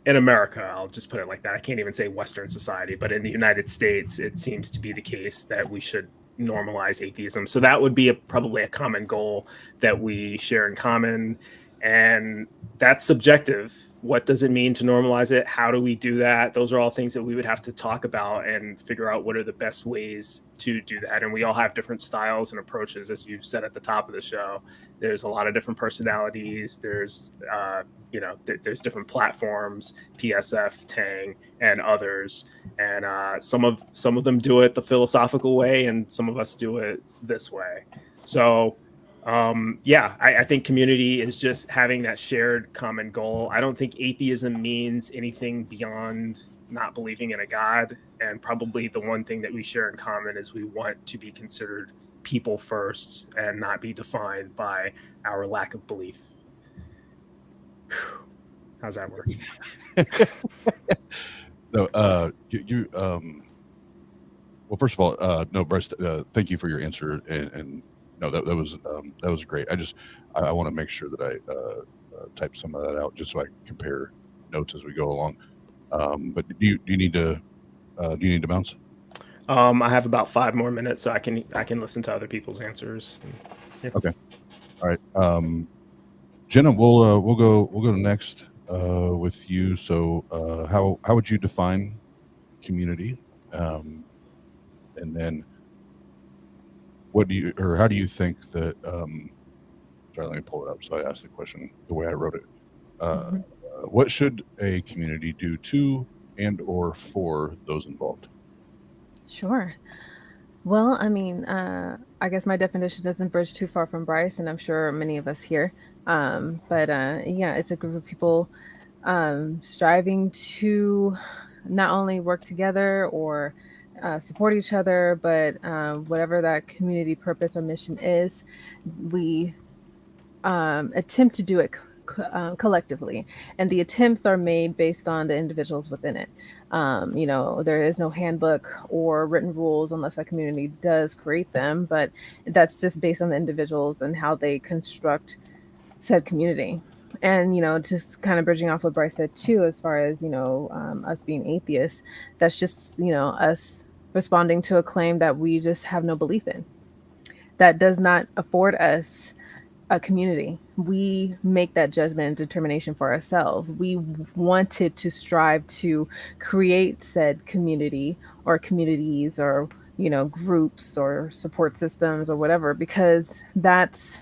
[SPEAKER 5] America. I'll just put it like that. I can't even say Western society, but in the United States, it seems to be the case that we should normalize atheism. So that would be probably a common goal that we share in common. And that's subjective. What does it mean to normalize it? How do we do that? Those are all things that we would have to talk about and figure out what are the best ways to do that. And we all have different styles and approaches, as you said at the top of the show. There's a lot of different personalities. There's, there's different platforms, PSF, TANG, and others. And some of them do it the philosophical way, and some of us do it this way. So I think community is just having that shared common goal. I don't think atheism means anything beyond not believing in a God. And probably the one thing that we share in common is we want to be considered people first and not be defined by our lack of belief. Whew. How's that work?
[SPEAKER 2] No, well, first of all, no, Bryce, thank you for your answer, and no, that was great. I want to make sure that I type some of that out just so I can compare notes as we go along. But do you need to bounce?
[SPEAKER 5] I have about 5 more minutes, so I can listen to other people's answers. Yeah.
[SPEAKER 2] Okay. All right. Jena, we'll go next with you. So how would you define community? And then how do you think that sorry, let me pull it up so I asked the question the way I wrote it. What should a community do to and or for those involved?
[SPEAKER 4] Sure. Well, I mean, I guess my definition doesn't bridge too far from Bryce, and I'm sure many of us here. It's a group of people striving to not only work together or support each other, but whatever that community purpose or mission is, we attempt to do it collectively. And the attempts are made based on the individuals within it. There is no handbook or written rules unless a community does create them, but that's just based on the individuals and how they construct said community. And, just kind of bridging off what Bryce said too, as far as, us being atheists, that's just, us responding to a claim that we just have no belief in. That does not afford us a community. We make that judgment and determination for ourselves. We wanted to strive to create said community or communities or, groups or support systems or whatever, because that's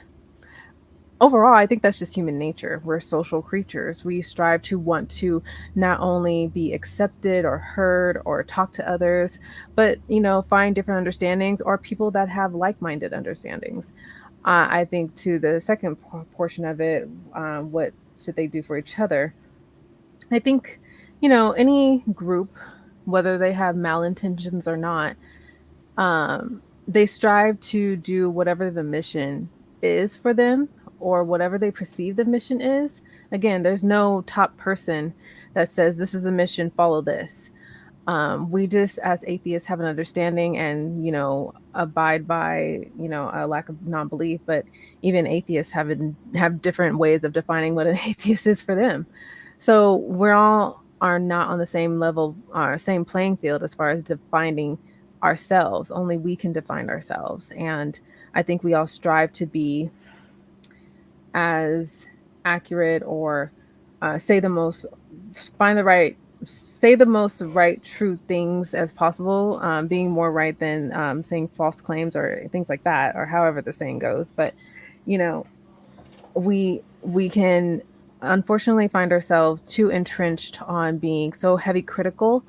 [SPEAKER 4] overall, I think that's just human nature. We're social creatures. We strive to want to not only be accepted or heard or talk to others, but, find different understandings or people that have like-minded understandings. I think to the second portion of it, what should they do for each other? I think, any group, whether they have malintentions or not, they strive to do whatever the mission is for them or whatever they perceive the mission is. Again, there's no top person that says this is a mission, follow this. We just, as atheists, have an understanding and, abide by, a lack of non-belief. But even atheists have different ways of defining what an atheist is for them. So we're all are not on the same level, same playing field as far as defining ourselves. Only we can define ourselves. And I think we all strive to be as accurate or say the most right true things as possible, being more right than saying false claims or things like that, or however the saying goes. But we can unfortunately find ourselves too entrenched on being so heavy critical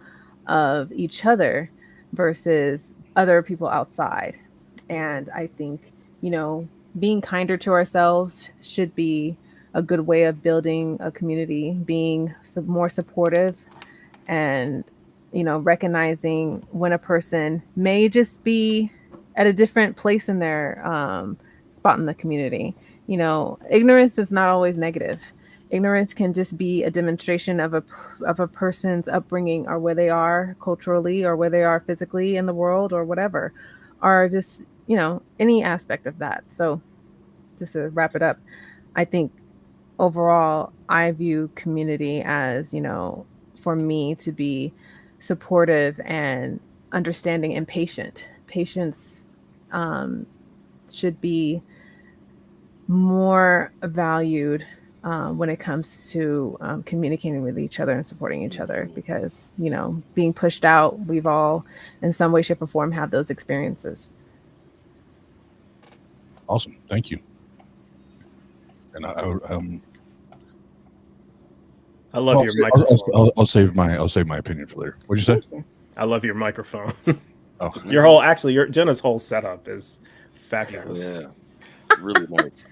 [SPEAKER 4] of each other versus other people outside. And I think being kinder to ourselves should be a good way of building a community, being more supportive, and recognizing when a person may just be at a different place in their spot in the community. Ignorance is not always negative. Ignorance can just be a demonstration of a person's upbringing, or where they are culturally, or where they are physically in the world, or whatever, or just any aspect of that. So just to wrap it up, I think overall I view community as for me to be supportive and understanding and patient. Patience should be more valued when it comes to communicating with each other and supporting each other, because being pushed out, we've all in some way, shape, or form have those experiences.
[SPEAKER 2] Awesome, thank you. And
[SPEAKER 5] I love your microphone.
[SPEAKER 2] I'll save my opinion for later. What'd you say?
[SPEAKER 5] I love your microphone.
[SPEAKER 2] Oh,
[SPEAKER 5] your Jenna's whole setup is fabulous.
[SPEAKER 7] Yeah, really nice.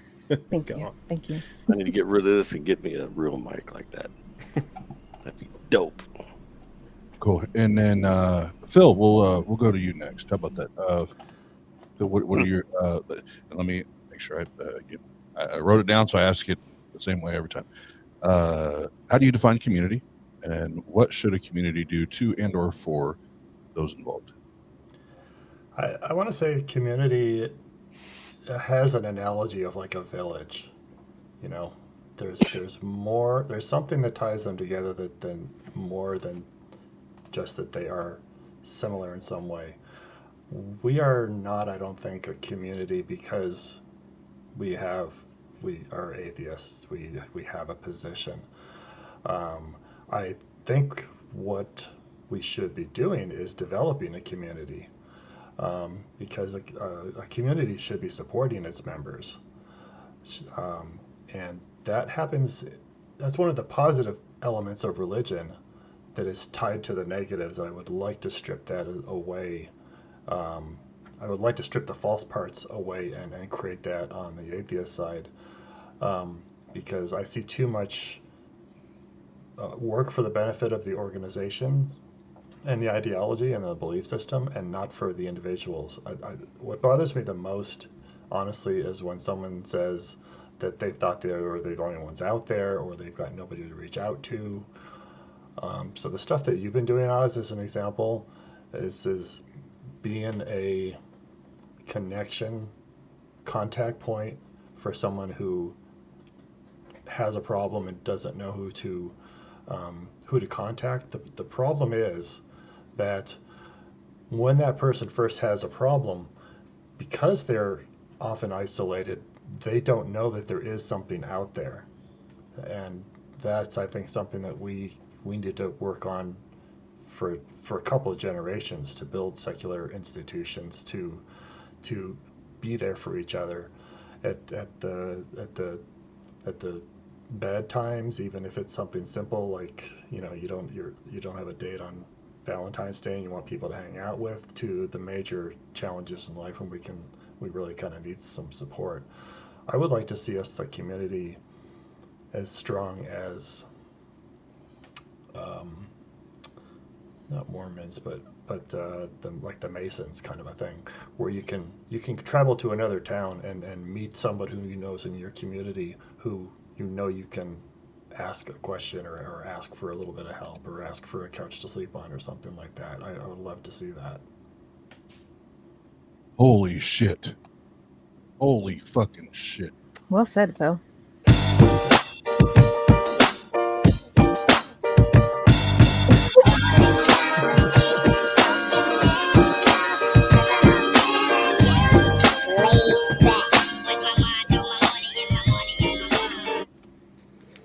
[SPEAKER 4] Thank you. Thank you.
[SPEAKER 7] I need to get rid of this and get me a real mic like that. That'd be dope.
[SPEAKER 2] Cool. And then Phil, we'll go to you next. How about that? Phil, what are your? Let me make sure I wrote it down, so I ask it the same way every time. How do you define community, and what should a community do to and/or for those involved?
[SPEAKER 3] I want to say community has an analogy of like a village. There's more. There's something that ties them together than more than just that they are similar in some way. We are not, I don't think, a community because we are atheists. We have a position. I think what we should be doing is developing a community, because a community should be supporting its members, and that happens. That's one of the positive elements of religion that is tied to the negatives. I would like to strip that away. I would like to strip the false parts away and create that on the atheist side, because I see too much work for the benefit of the organizations and the ideology and the belief system, and not for the individuals. What bothers me the most, honestly, is when someone says that they thought they were the only ones out there, or they've got nobody to reach out to. So the stuff that you've been doing, Oz, as an example, is being a contact point for someone who has a problem and doesn't know who to contact. The problem is that when that person first has a problem, because they're often isolated, they don't know that there is something out there. And that's, I think, something that we need to work on for a couple of generations, to build secular institutions to be there for each other at the bad times, even if it's something simple like you don't have a date on Valentine's Day and you want people to hang out with, to the major challenges in life when we really kind of need some support. I would like to see us, a community, as strong as not Mormons, but like the Masons kind of a thing, where you can travel to another town and meet somebody who you know is in your community, who you can ask a question or ask for a little bit of help, or ask for a couch to sleep on or something like that. I would love to see that.
[SPEAKER 2] Holy shit. Holy fucking shit.
[SPEAKER 4] Well said, Phil.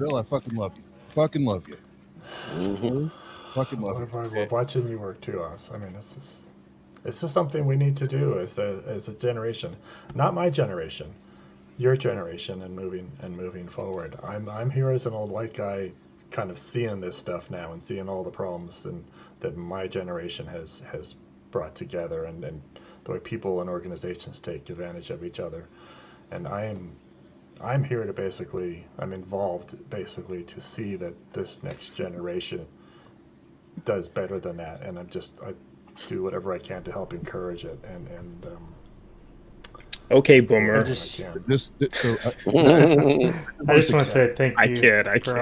[SPEAKER 2] Phil, I fucking love you. Fucking love you.
[SPEAKER 7] Mm-hmm.
[SPEAKER 2] Fucking love you.
[SPEAKER 3] We're watching you work too, Oz. I mean, this is something we need to do as a generation. Not my generation, your generation, and moving forward. I'm here as an old white guy, kind of seeing this stuff now and seeing all the problems that my generation has brought together, and the way people and organizations take advantage of each other. And I'm here to basically, I'm involved basically to see that this next generation does better than that, and I do whatever I can to help encourage it. And
[SPEAKER 5] Okay, Boomer.
[SPEAKER 6] I just
[SPEAKER 2] So,
[SPEAKER 6] want to say thank you for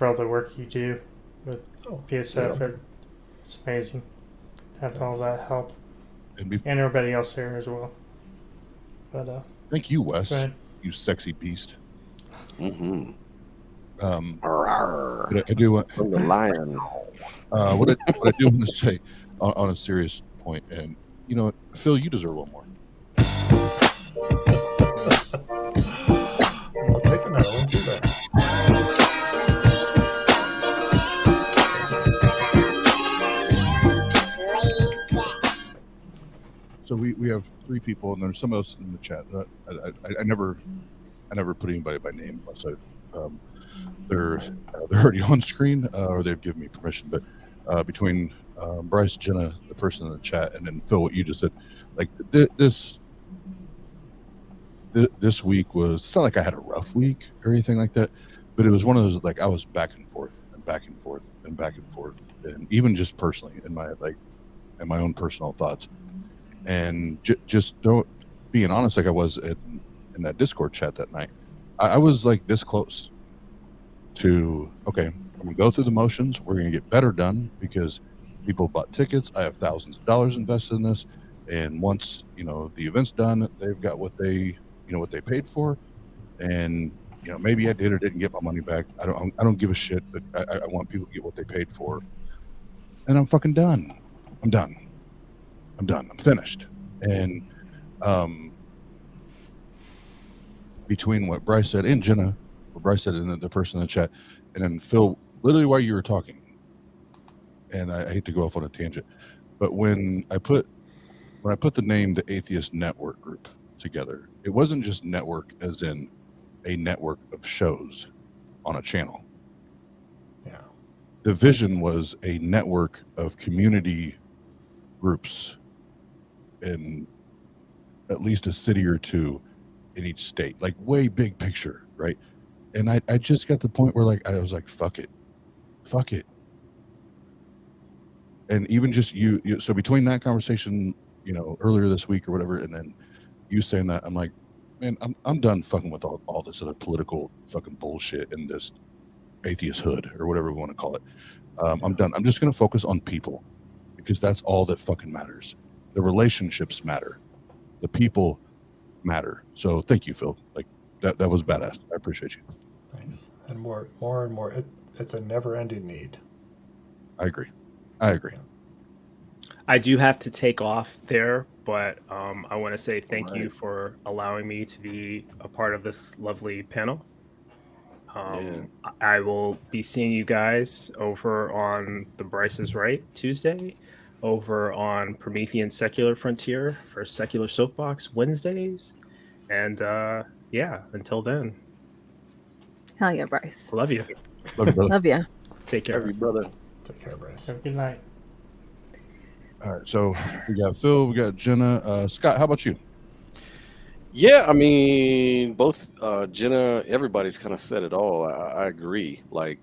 [SPEAKER 6] all the work you do with PSF.
[SPEAKER 3] Yeah.
[SPEAKER 6] It's amazing. Have all that help,
[SPEAKER 2] and
[SPEAKER 6] everybody else there as well. But
[SPEAKER 2] thank you, Wes.
[SPEAKER 6] go ahead.
[SPEAKER 2] You sexy beast.
[SPEAKER 7] Mm-hmm.
[SPEAKER 2] But I do want
[SPEAKER 7] From the lion.
[SPEAKER 2] what I do want to say on a serious point, and you know, Phil, you deserve one more.
[SPEAKER 3] I'll take another one too then.
[SPEAKER 2] So we have 3 people, and there's some else in the chat. I never put anybody by name unless they're already on screen or they've given me permission. But between Bryce, Jena, the person in the chat, and then Phil, what you just said, like this week was, it's not like I had a rough week or anything like that, but it was one of those, like, I was back and forth and back and forth and back and forth, and even just personally in my own personal thoughts. And just don't being honest, like I was in that Discord chat that night, I was like this close to, okay, I'm gonna go through the motions. We're gonna get better done because people bought tickets. I have thousands of dollars invested in this, and once the event's done, they've got what they paid for, and maybe I did or didn't get my money back. I don't give a shit, but I want people to get what they paid for, and I'm fucking done. I'm done. I'm finished. And between what Bryce said and Jena, what Bryce said and the person in the chat, and then Phil, literally while you were talking, and I hate to go off on a tangent, but when I put the name the Atheist Network Group together, it wasn't just network as in a network of shows on a channel.
[SPEAKER 3] Yeah.
[SPEAKER 2] The vision was a network of community groups in at least a city or two in each state, like way big picture, right? And I just got to the point where I was like, fuck it. And even just you so between that conversation, earlier this week or whatever, and then you saying that, I'm like, man, I'm done fucking with all this other political fucking bullshit and this atheist hood or whatever we want to call it. I'm done. I'm just gonna focus on people, because that's all that fucking matters. The relationships matter. The people matter. So thank you, Phil. Like that was badass. I appreciate you.
[SPEAKER 3] Thanks. And more and more. It's a never-ending need.
[SPEAKER 2] I agree.
[SPEAKER 5] I do have to take off there, but I want to say thank you for allowing me to be a part of this lovely panel. I will be seeing you guys over on The Bryce is Right Tuesday, over on Promethean Secular Frontier for Secular Soapbox Wednesdays. And until then.
[SPEAKER 4] Hell yeah, Bryce.
[SPEAKER 5] Love you.
[SPEAKER 4] Love you.
[SPEAKER 5] Take care.
[SPEAKER 7] Love you, brother.
[SPEAKER 3] Take care, Bryce.
[SPEAKER 6] Have a good night.
[SPEAKER 2] All right, so we got Phil, we got Jena. Scott, how about you?
[SPEAKER 7] Yeah, I mean, both Jena, everybody's kind of said it all. I agree. Like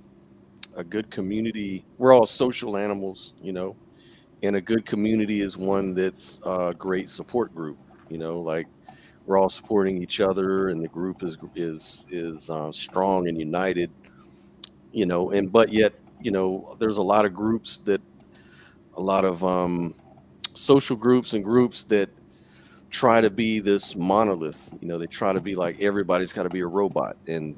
[SPEAKER 7] a good community, we're all social animals, and a good community is one that's a great support group. Like we're all supporting each other, and the group is strong and united. But yet, there's a lot of groups a lot of social groups and groups that try to be this monolith. They try to be like everybody's got to be a robot and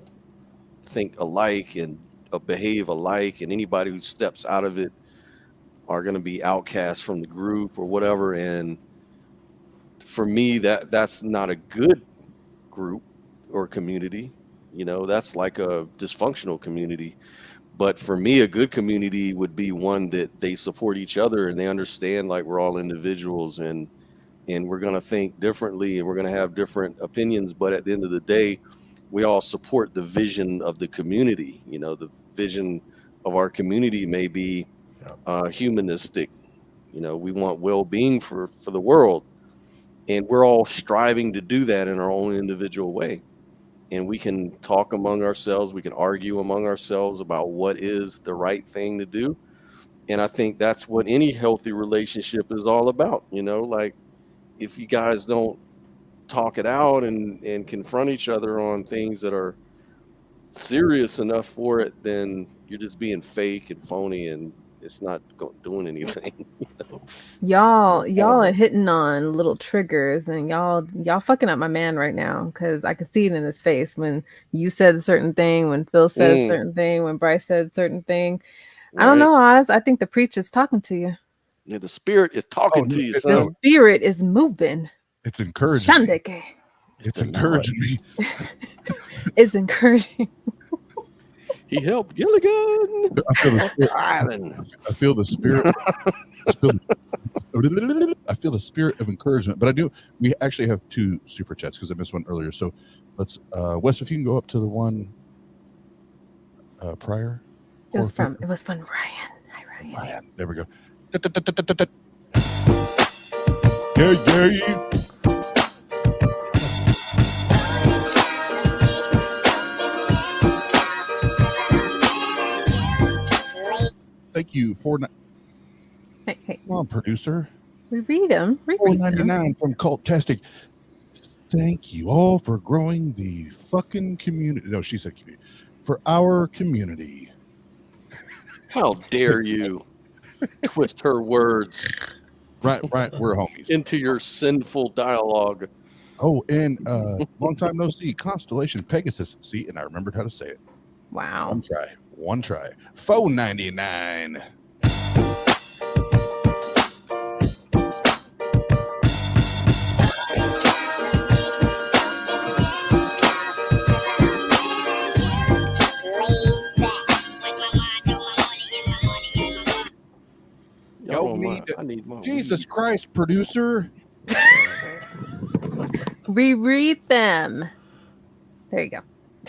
[SPEAKER 7] think alike and behave alike, and anybody who steps out of it are going to be outcast from the group or whatever. And for me, that's not a good group or community. You know, that's like a dysfunctional community. But for me, a good community would be one that they support each other and they understand like we're all individuals and we're going to think differently and we're going to have different opinions. But at the end of the day, we all support the vision of the community. You know, the vision of our community may be humanistic. You know, we want well-being for the world. And we're all striving to do that in our own individual way. And we can talk among ourselves. We can argue among ourselves about what is the right thing to do. And I think that's what any healthy relationship is all about. You know, like if you guys don't talk it out and confront each other on things that are serious enough for it, then you're just being fake and phony and it's not doing anything. You know?
[SPEAKER 4] Y'all are hitting on little triggers, and y'all fucking up my man right now, because I could see it in his face when you said a certain thing, when Phil said a certain thing, when Bryce said a certain thing. Right. I don't know, Oz. I think the preacher's talking to you.
[SPEAKER 7] Yeah, the spirit is talking to you.
[SPEAKER 4] The spirit is moving.
[SPEAKER 2] It's encouraging.
[SPEAKER 4] Shandeke.
[SPEAKER 2] It's encouraging me.
[SPEAKER 4] It's encouraging.
[SPEAKER 7] He helped Gilligan.
[SPEAKER 2] I feel the spirit. I feel the spirit of encouragement. But we actually have 2 super chats because I missed one earlier. So let's, Wes, if you can go up to the one prior.
[SPEAKER 4] It was from Ryan. Hi, Ryan.
[SPEAKER 2] Ryan. There we go. Yeah. Thank you for.
[SPEAKER 4] Hey.
[SPEAKER 2] Come on, producer.
[SPEAKER 4] We read them.
[SPEAKER 2] $4.99 from Cultastic. Thank you all for growing the fucking community. No, she said community. For our community.
[SPEAKER 7] How dare you twist her words?
[SPEAKER 2] Right. We're homies.
[SPEAKER 7] Into your sinful dialogue.
[SPEAKER 2] Oh, and long time no see. Constellation Pegasus. See, and I remembered how to say it.
[SPEAKER 4] Wow.
[SPEAKER 2] One try. $4.99.
[SPEAKER 7] I need more.
[SPEAKER 2] Jesus Christ, producer.
[SPEAKER 4] Reread them. There you go.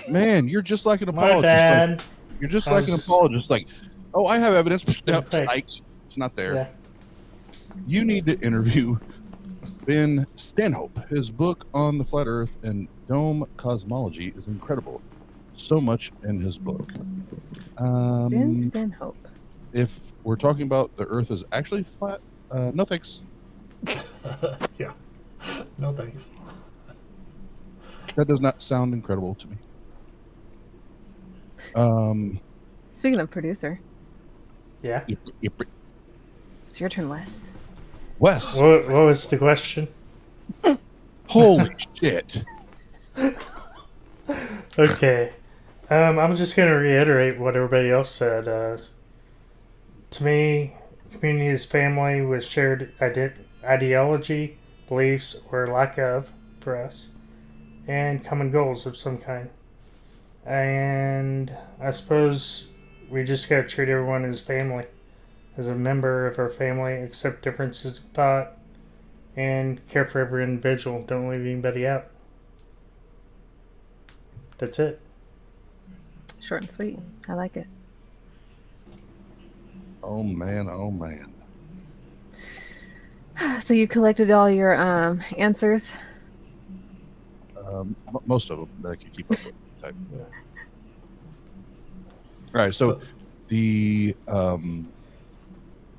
[SPEAKER 2] Man, you're just like an apologist. You're just like an apologist. Like, oh, I have evidence. No, it's not there. Yeah. You need to interview Ben Stanhope. His book on the flat Earth and dome cosmology is incredible. So much in his book.
[SPEAKER 4] Ben Stanhope.
[SPEAKER 2] If we're talking about the Earth is actually flat, no thanks.
[SPEAKER 3] Yeah, no thanks.
[SPEAKER 2] That does not sound incredible to me.
[SPEAKER 4] Speaking of producer.
[SPEAKER 6] Yeah.
[SPEAKER 4] It's your turn, Wes.
[SPEAKER 2] Wes.
[SPEAKER 6] What was the question?
[SPEAKER 2] Holy shit.
[SPEAKER 6] Okay. I'm just going to reiterate what everybody else said. To me, community is family with shared ideology, beliefs, or lack of for us, and common goals of some kind. And I suppose we just got to treat everyone as family, as a member of our family, accept differences of thought, and care for every individual. Don't leave anybody out. That's it.
[SPEAKER 4] Short and sweet. I like it.
[SPEAKER 2] Oh man.
[SPEAKER 4] So you collected all your answers?
[SPEAKER 2] Most of them that I could keep up with. Type. Yeah. All right, so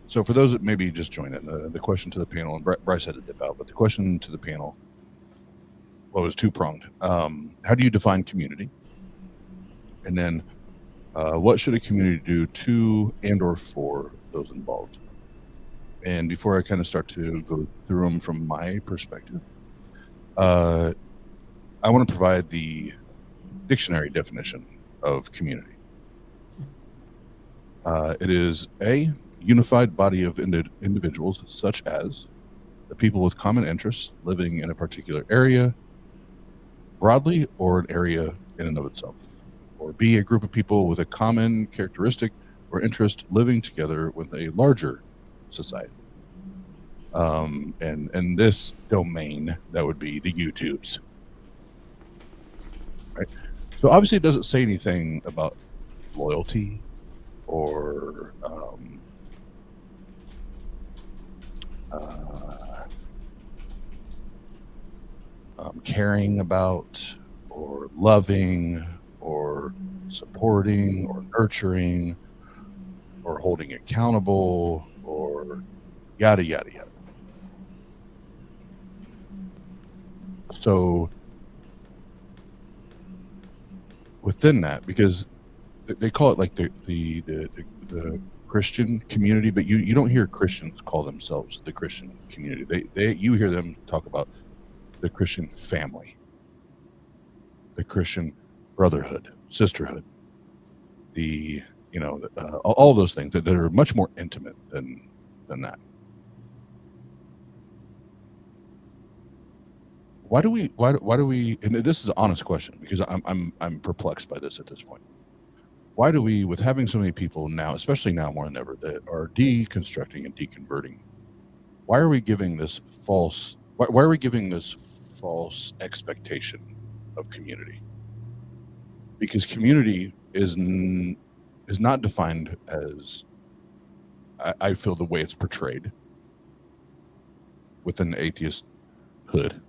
[SPEAKER 2] so for those that maybe just joined in, the question to the panel, and Bryce had to dip out, but the question to the panel, well, it was 2-pronged. How do you define community? And then what should a community do to and or for those involved? And before I kind of start to go through them from my perspective, I want to provide the dictionary definition of community. It is a unified body of individuals, such as the people with common interests living in a particular area, broadly, or an area in and of itself, or B, a group of people with a common characteristic or interest living together with a larger society. And this domain, that would be the YouTubes. Right? So obviously it doesn't say anything about loyalty or caring about or loving or supporting or nurturing or holding accountable or yada yada yada. So within that, because they call it like the Christian community, but you don't hear Christians call themselves the Christian community. You hear them talk about the Christian family, the Christian brotherhood, sisterhood, all those things that are much more intimate than that. Why do we? And this is an honest question, because I'm perplexed by this at this point. Why do we, with having so many people now, especially now more than ever, that are deconstructing and deconverting, why are we giving this false? Why are we giving this false expectation of community? Because community is not defined as, I feel, the way it's portrayed within the atheist hood.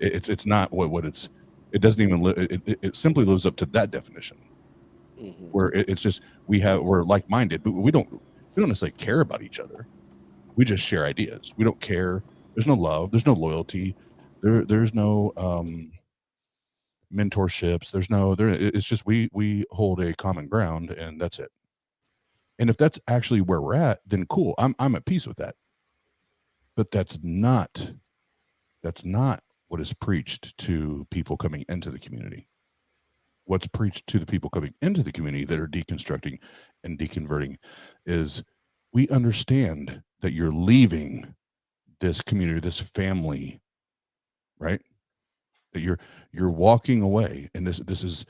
[SPEAKER 2] It's not what it's. It doesn't even it simply lives up to that definition, where it's just we're like-minded, but we don't necessarily care about each other. We just share ideas. We don't care. There's no love. There's no loyalty. There's no mentorships. It's just we hold a common ground, and that's it. And if that's actually where we're at, then cool. I'm at peace with that. But that's not what is preached to people coming into the community. What's preached to the people coming into the community that are deconstructing and deconverting is, we understand that you're leaving this community, this family, right? That you're walking away, and this is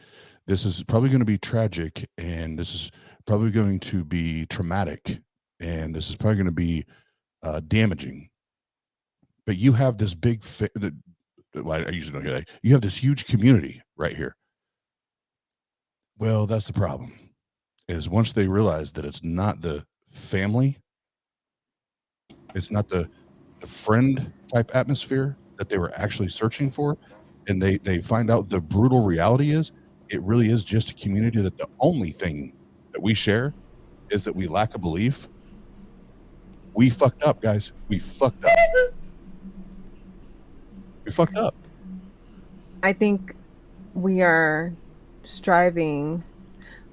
[SPEAKER 2] probably going to be tragic, and this is probably going to be traumatic, and this is probably going to be damaging. But you have this big I usually don't hear that. You have this huge community right here. Well, that's the problem. Is once they realize that it's not the family, it's not the friend type atmosphere that they were actually searching for, and they find out the brutal reality is, it really is just a community that the only thing that we share is that we lack a belief. We fucked up, guys. We fucked up. We fucked up.
[SPEAKER 4] I think we are striving.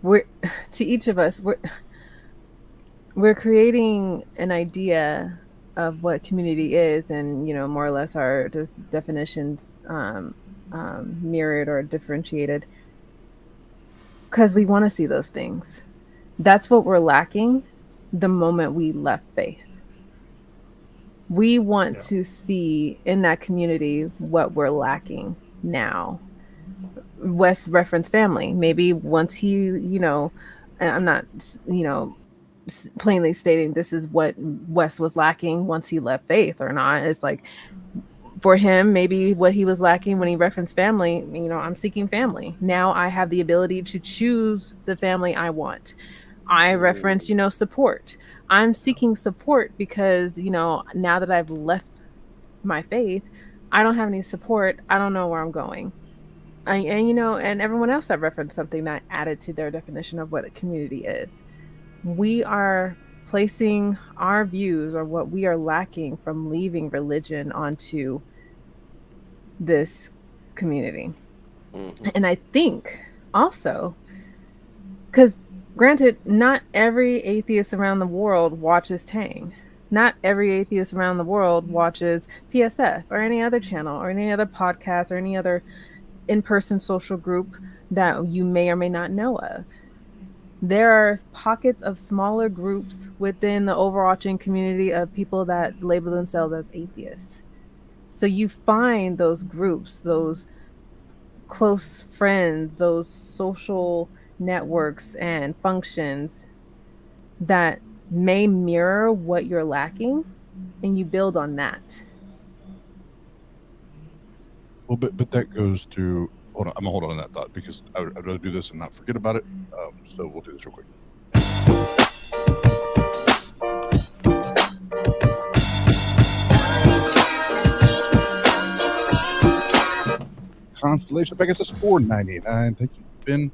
[SPEAKER 4] To each of us, we're creating an idea of what community is, and more or less our definitions mirrored or differentiated, because we want to see those things. That's what we're lacking the moment we left faith. We want to see in that community what we're lacking now. Wes referenced family. Maybe once he, and I'm not, plainly stating this is what Wes was lacking once he left faith or not. It's like, for him, maybe what he was lacking when he referenced family, I'm seeking family. Now I have the ability to choose the family I want. I reference, support. I'm seeking support because, now that I've left my faith, I don't have any support. I don't know where I'm going. And everyone else that referenced something that added to their definition of what a community is. We are placing our views or what we are lacking from leaving religion onto this community. And I think also, because granted, not every atheist around the world watches TANG. Not every atheist around the world watches PSF or any other channel or any other podcast or any other in-person social group that you may or may not know of. There are pockets of smaller groups within the overarching community of people that label themselves as atheists. So you find those groups, those close friends, those social networks and functions that may mirror what you're lacking, and you build on that.
[SPEAKER 2] Well, but that goes to, hold on, I'm gonna hold on to that thought because I'd rather do this and not forget about it. So we'll do this real quick. Constellation Pegasus $4.99. Thank you, Ben.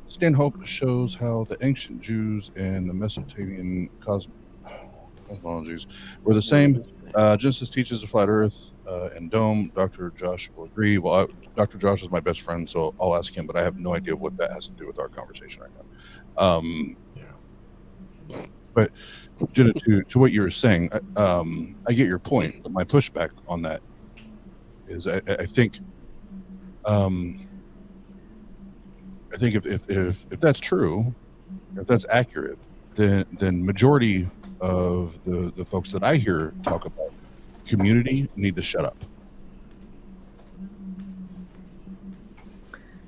[SPEAKER 2] Stanhope shows how the ancient Jews and the Mesopotamian cosmologies were the same. Genesis teaches a flat Earth and dome. Dr. Josh will agree. Well, Dr. Josh is my best friend, so I'll ask him, but I have no idea what that has to do with our conversation right now. But Jenna, to what you were saying, I get your point, but my pushback on that is I think if that's true, if that's accurate, then majority of the folks that I hear talk about community need to shut up.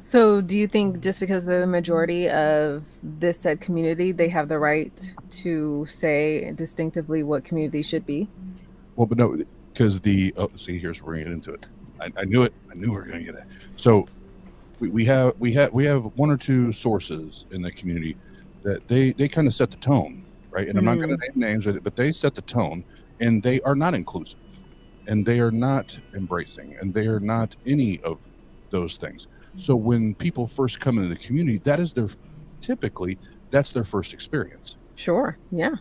[SPEAKER 4] So do you think just because they're the majority of this said community, they have the right to say distinctively what community should be?
[SPEAKER 2] Well, but no, because here's where we're gonna get into it. I knew it. I knew we were gonna get it. So we have one or two sources in the community that they kind of set the tone, right? And I'm not gonna name names, but they set the tone, and they are not inclusive, and they are not embracing, and they are not any of those things. So when people first come into the community, that's their first experience.
[SPEAKER 4] Sure. Yeah.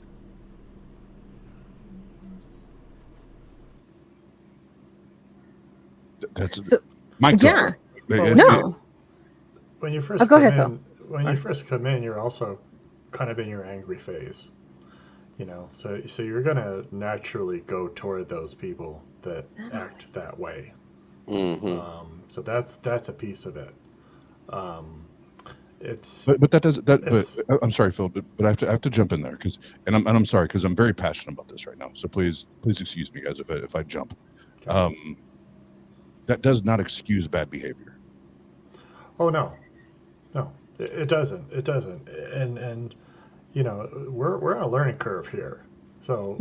[SPEAKER 2] That's
[SPEAKER 4] So,
[SPEAKER 2] my
[SPEAKER 4] yeah.
[SPEAKER 3] No. When you first
[SPEAKER 4] go ahead, Phil.
[SPEAKER 3] When you first come in, you're also kind of in your angry phase, So you're gonna naturally go toward those people that act that way.
[SPEAKER 7] Mm-hmm.
[SPEAKER 3] So that's a piece of it.
[SPEAKER 2] But that doesn't. But I'm sorry, Phil, but I have to jump in there I'm sorry because I'm very passionate about this right now. So please excuse me, guys, if I jump. That does not excuse bad behavior.
[SPEAKER 3] Oh no, it doesn't. It doesn't. And we're on a learning curve here. So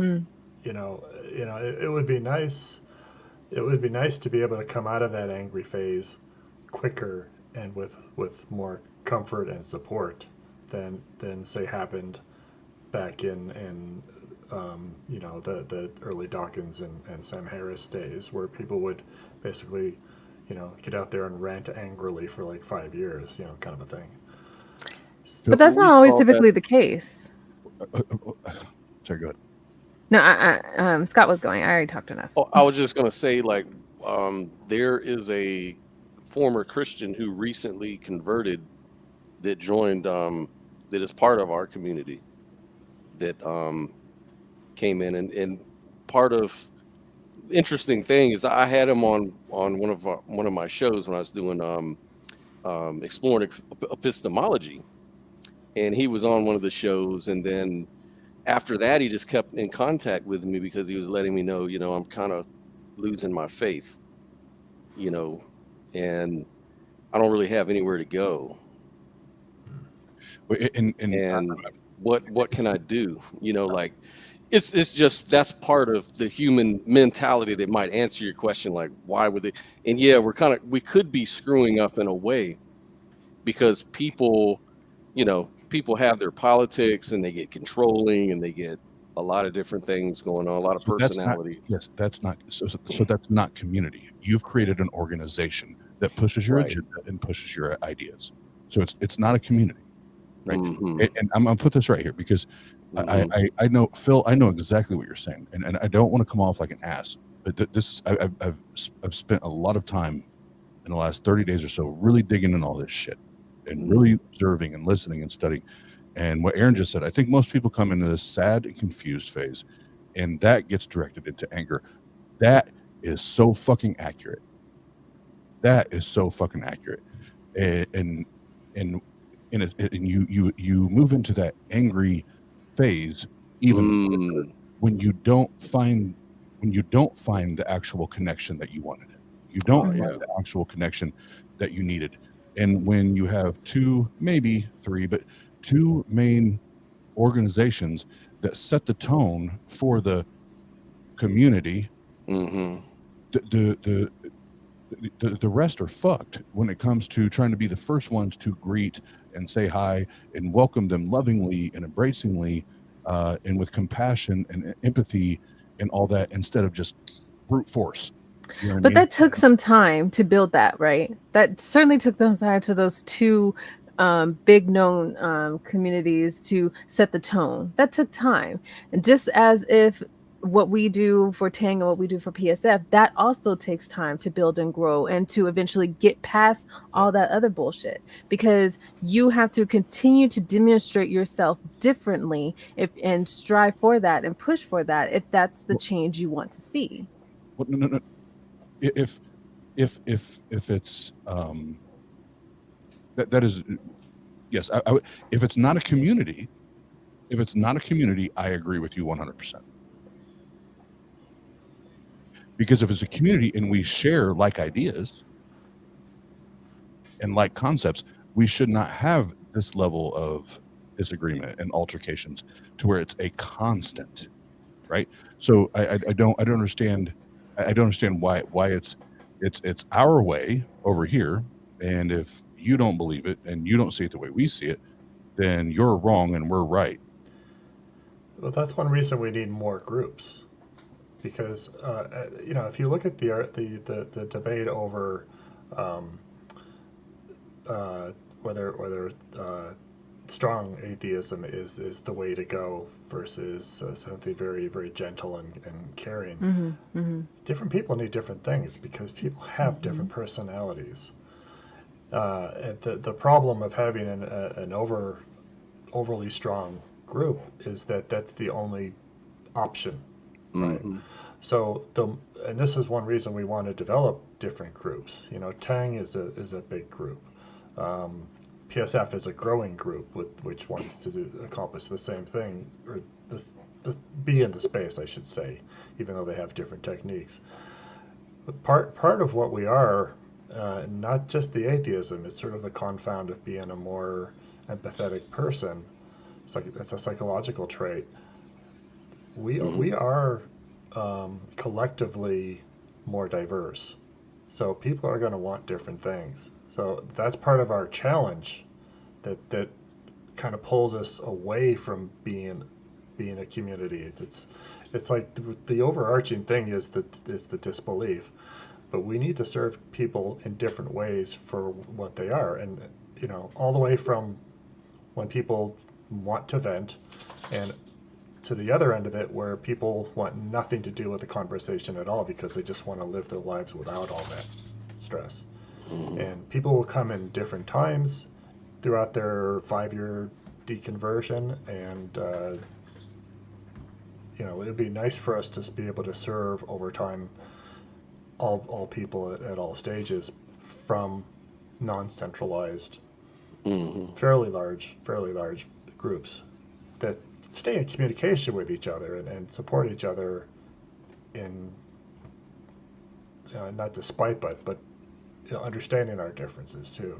[SPEAKER 3] it would be nice. It would be nice to be able to come out of that angry phase quicker and with more comfort and support than say happened back in the early Dawkins and Sam Harris days, where people would basically get out there and rant angrily for like 5 years, kind of a thing.
[SPEAKER 4] But that's not always typically the case.
[SPEAKER 2] Sorry, go ahead.
[SPEAKER 4] No, Scott was going. I already talked enough.
[SPEAKER 7] Oh, I was just going to say, there is a former Christian who recently converted that joined, that is part of our community, that came in. And part of the interesting thing is I had him on one of my shows when I was doing exploring epistemology. And he was on one of the shows, and then after that, he just kept in contact with me because he was letting me know, I'm kind of losing my faith, and I don't really have anywhere to go. And what can I do? It's just, that's part of the human mentality that might answer your question, like, why would they? And yeah, we could be screwing up in a way because people have their politics and they get controlling and they get a lot of different things going on, a lot of personality.
[SPEAKER 2] That's not community. You've created an organization that pushes your agenda and pushes your ideas. So it's not a community, right? Mm-hmm. And I'm gonna put this right here because I know, Phil, I know exactly what you're saying, and I don't want to come off like an ass, but I've spent a lot of time in the last 30 days or so really digging in all this shit and really observing and listening and studying. And what Aaron just said, I think most people come into this sad and confused phase, and that gets directed into anger. That is so fucking accurate. And you move into that angry phase even when you don't find the actual connection that you wanted. You don't find the actual connection that you needed. And when you have two, maybe three, but two main organizations that set the tone for the community, the rest are fucked when it comes to trying to be the first ones to greet and say hi and welcome them lovingly and embracingly, and with compassion and empathy and all that, instead of just brute force. You know what I mean?
[SPEAKER 4] That took some time to build that, right? That certainly took some time to those two big known communities to set the tone. That took time. And just as if what we do for TANG and what we do for PSF, that also takes time to build and grow and to eventually get past all that other bullshit, because you have to continue to demonstrate yourself differently and strive for that and push for that if that's the change you want to see.
[SPEAKER 2] Well, no. If it's that is, yes, if it's not a community, I agree with you 100%. Because if it's a community and we share like ideas and like concepts, we should not have this level of disagreement and altercations to where it's a constant, right? So I don't understand. I don't understand why it's our way over here, and if you don't believe it and you don't see it the way we see it, then you're wrong and we're right.
[SPEAKER 3] Well, that's one reason we need more groups. Because if you look at the debate over whether strong atheism is the way to go versus something very, very gentle and caring, different people need different things because people have different personalities. The problem of having an overly strong group is that that's the only option. Right. So and this is one reason we want to develop different groups. TANG is a big group. PSF is a growing group which wants to accomplish the same thing, or be in the space, I should say, even though they have different techniques. But part of what we are, not just the atheism, is sort of the confound of being a more empathetic person. It's a psychological trait. We are collectively more diverse, so people are going to want different things. So that's part of our challenge that kind of pulls us away from being a community. It's like the overarching thing is the disbelief, but we need to serve people in different ways for what they are, and all the way from when people want to vent and to the other end of it where people want nothing to do with the conversation at all because they just want to live their lives without all that stress. And people will come in different times throughout their 5-year deconversion, and it would be nice for us to be able to serve over time all people at all stages from non-centralized, fairly large groups that stay in communication with each other and support each other in not despite but understanding our differences too.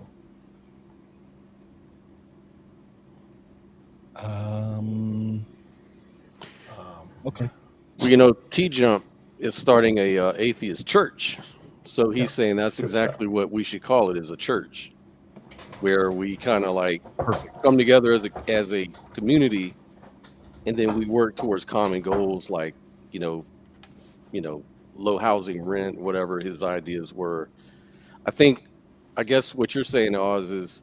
[SPEAKER 2] Okay.
[SPEAKER 7] Well, T-Jump is starting a atheist church, so he's saying that's exactly what we should call it, is a church, where we kind of like come together as a community, and then we work towards common goals, like low housing, rent, whatever his ideas were. I guess what you're saying, Oz, is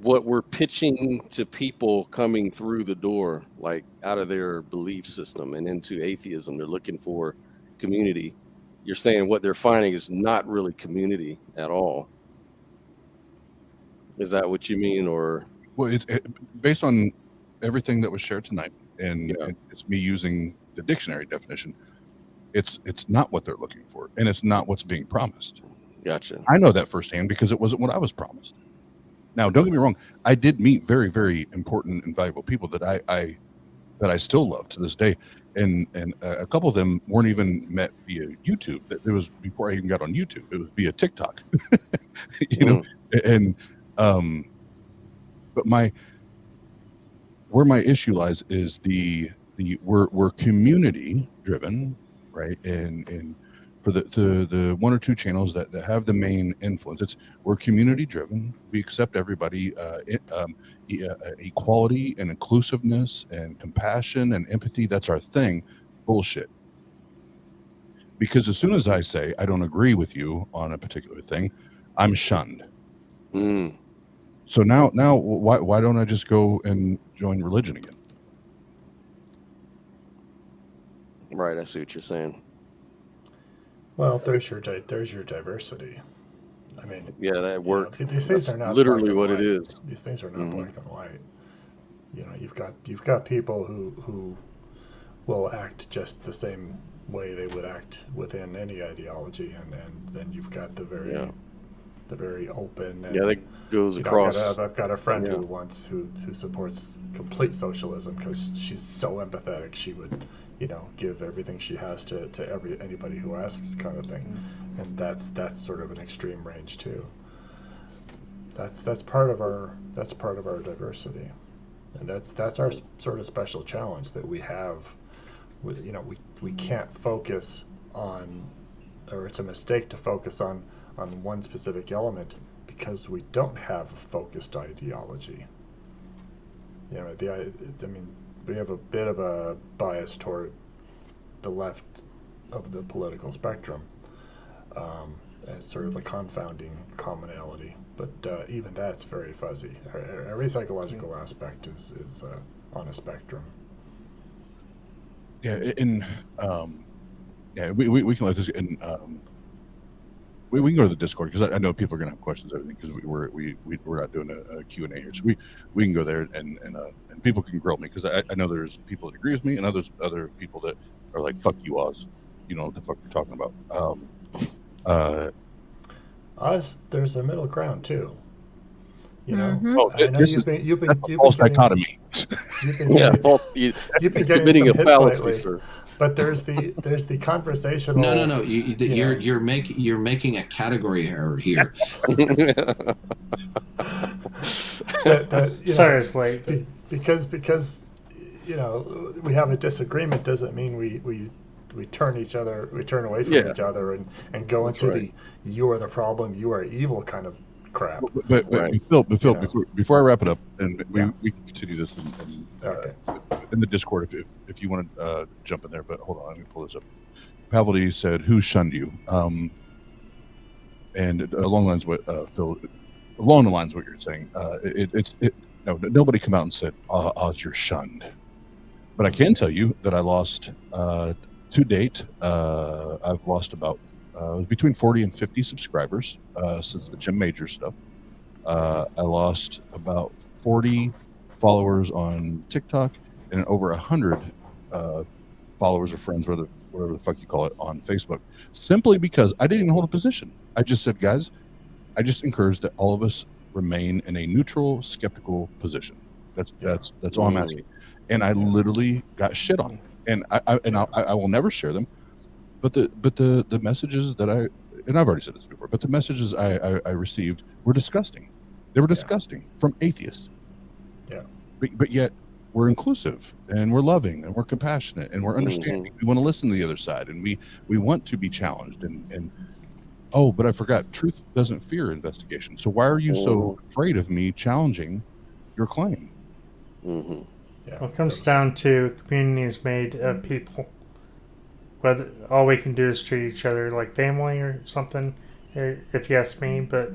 [SPEAKER 7] what we're pitching to people coming through the door, like out of their belief system and into atheism. They're looking for community. You're saying what they're finding is not really community at all. Is that what you mean? Or
[SPEAKER 2] well, based on everything that was shared tonight, and it's me using the dictionary definition, it's not what they're looking for, and it's not what's being promised.
[SPEAKER 7] Gotcha.
[SPEAKER 2] I know that firsthand because it wasn't what I was promised. Now, don't get me wrong, I did meet very, very important and valuable people that I still love to this day, and a couple of them weren't even met via YouTube. It was before I even got on YouTube. It was via TikTok, you know. And but where my issue lies is we're community driven, right? And for the one or two channels that have the main influence, we're community driven. We accept everybody, equality and inclusiveness and compassion and empathy. That's our thing. Bullshit. Because as soon as I say I don't agree with you on a particular thing, I'm shunned. So now why don't I just go and join religion again?
[SPEAKER 7] Right, I see what you're saying.
[SPEAKER 3] Well, there's your diversity. I mean,
[SPEAKER 7] yeah, that work.
[SPEAKER 3] These things are not
[SPEAKER 7] literally what it is.
[SPEAKER 3] These things are not black and white. You know, you've got people who will act just the same way they would act within any ideology, and then you've got the very open. And,
[SPEAKER 7] that goes across.
[SPEAKER 3] I've got a friend who supports complete socialism because she's so empathetic. She would, give everything she has to anybody who asks, kind of thing. And that's sort of an extreme range too. That's part of our diversity, and that's our sort of special challenge that we have. With we can't focus on, or it's a mistake to focus on one specific element because we don't have a focused ideology. We have a bit of a bias toward the left of the political spectrum as sort of a confounding commonality, but even that's very fuzzy. Every psychological aspect is on a spectrum.
[SPEAKER 2] Yeah, and we can let this in. We can go to the Discord because I know people are going to have questions and everything because we're not doing a Q&A here, so we can go there and people can grill me because I know there's people that agree with me and other people that are like, fuck you, Oz, you know what the fuck you're talking about.
[SPEAKER 3] Oz, there's a middle ground too. You know,
[SPEAKER 2] you've been false dichotomy.
[SPEAKER 3] You've been getting some fallacy, sir. But there's the conversational.
[SPEAKER 8] No. You're making a category error here.
[SPEAKER 6] Sorry, it's late.
[SPEAKER 3] Because we have a disagreement doesn't mean we turn away from each other and go into the you are the problem, you are evil kind of crap.
[SPEAKER 2] But Phil, before I wrap it up, and we can continue this in the Discord if you want to jump in there. But hold on, let me pull this up. PavlD said, "Who shunned you?" And along the lines of what Phil, along the lines of what you're saying, nobody come out and said, "Oz, you're shunned." But I can tell you that I lost to date. I've lost about between 40 and 50 subscribers since the Jim Major stuff. I lost about 40 followers on TikTok and over 100 followers or friends, whatever the fuck you call it, on Facebook, simply because I didn't even hold a position. I just said, guys, I just encourage that all of us remain in a neutral, skeptical position. That's all I'm asking. And I literally got shit on, and I will never share them. But the messages that and I've already said this before, but the messages I received were disgusting. They were disgusting from atheists.
[SPEAKER 3] Yeah.
[SPEAKER 2] But yet we're inclusive and we're loving and we're compassionate and we're understanding. We want to listen to the other side and we want to be challenged and but I forgot, truth doesn't fear investigation. So why are you so afraid of me challenging your claim?
[SPEAKER 3] Yeah,
[SPEAKER 6] well, it comes down to community is made of people. Whether all we can do is treat each other like family or something, if you ask me. But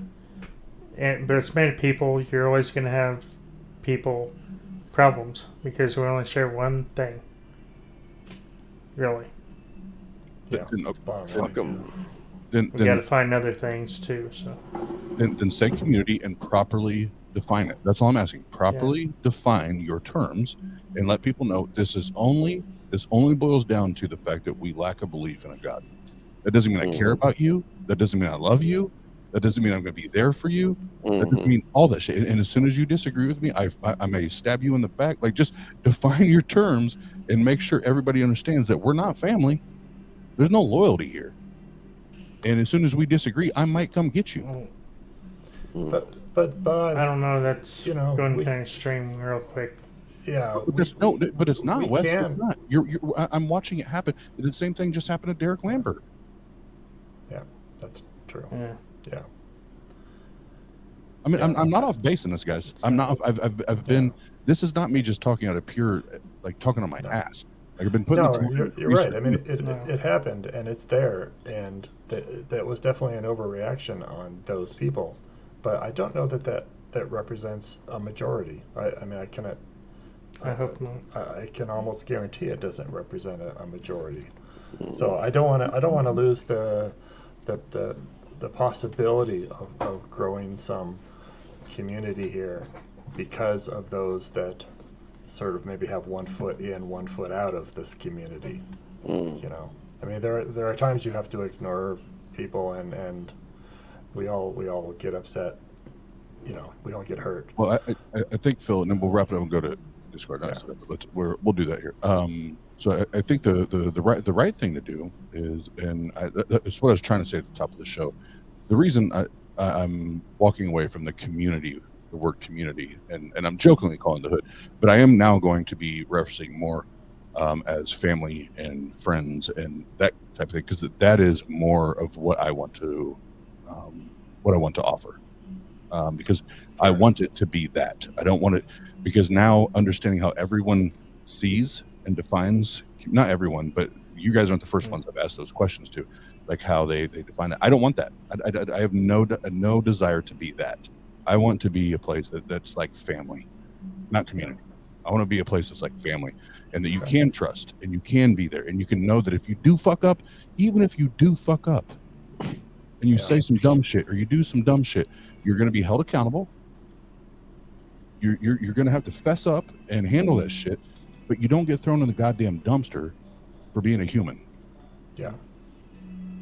[SPEAKER 6] it's made of people. You're always going to have people problems because we only share one thing. Really.
[SPEAKER 3] Yeah.
[SPEAKER 2] Fuck them.
[SPEAKER 6] We got to find other things too. So.
[SPEAKER 2] Then say community and properly define it. That's all I'm asking. Properly define your terms and let people know this only boils down to the fact that we lack a belief in a God. That doesn't mean I care about you. That doesn't mean I love you. That doesn't mean I'm going to be there for you. That
[SPEAKER 7] Mm-hmm.
[SPEAKER 2] doesn't mean all that shit. And as soon as you disagree with me, I may stab you in the back. Like, just define your terms and make sure everybody understands that we're not family. There's no loyalty here. And as soon as we disagree, I might come get you.
[SPEAKER 3] But
[SPEAKER 6] I don't know. That's going
[SPEAKER 3] we-
[SPEAKER 6] kind of extreme real quick.
[SPEAKER 3] Yeah,
[SPEAKER 2] But it's not,
[SPEAKER 3] we
[SPEAKER 2] Wes.
[SPEAKER 3] can.
[SPEAKER 2] It's not. I'm watching it happen. The same thing just happened to Derek Lambert.
[SPEAKER 3] yeah, that's true.
[SPEAKER 6] Yeah.
[SPEAKER 3] Yeah.
[SPEAKER 2] I mean, I'm not off base in this, guys. I'm not. I've been. This is not me just talking out of pure, like, talking on my ass. Like, I've been putting.
[SPEAKER 3] No,
[SPEAKER 2] the time
[SPEAKER 3] you're right. I mean,
[SPEAKER 6] No.
[SPEAKER 3] it happened, and it's there, and that was definitely an overreaction on those people. But I don't know that represents a majority. I mean, I cannot.
[SPEAKER 6] I hope not.
[SPEAKER 3] I can almost guarantee it doesn't represent a majority. So I don't want to lose the possibility of growing some community here because of those that sort of maybe have 1 foot in, 1 foot out of this community. You know, I mean, there are times you have to ignore people, and we all get upset. You know, we all get hurt.
[SPEAKER 2] Well, I think, Phil, and then we'll wrap it up and go to Discord. We'll do that here. So I think the right thing to do is, and that's what I was trying to say at the top of the show. The reason I'm walking away from the community, the word community, and I'm jokingly calling the hood, but I am now going to be referencing more as family and friends and that type of thing, because that is more of what I want to offer. Because I want it to be that. I don't want it, because now understanding how everyone sees and defines, not everyone, but you guys aren't the first ones I've asked those questions to, like how they define it. I don't want that. I have no desire to be that. I want to be a place that's like family, not community. I want to be a place that's like family, and that you can trust, and you can be there, and you can know that if you do fuck up, even if you do fuck up, and you say some dumb shit or you do some dumb shit, you're going to be held accountable. You're going to have to fess up and handle that shit, but you don't get thrown in the goddamn dumpster for being a human.
[SPEAKER 3] Yeah.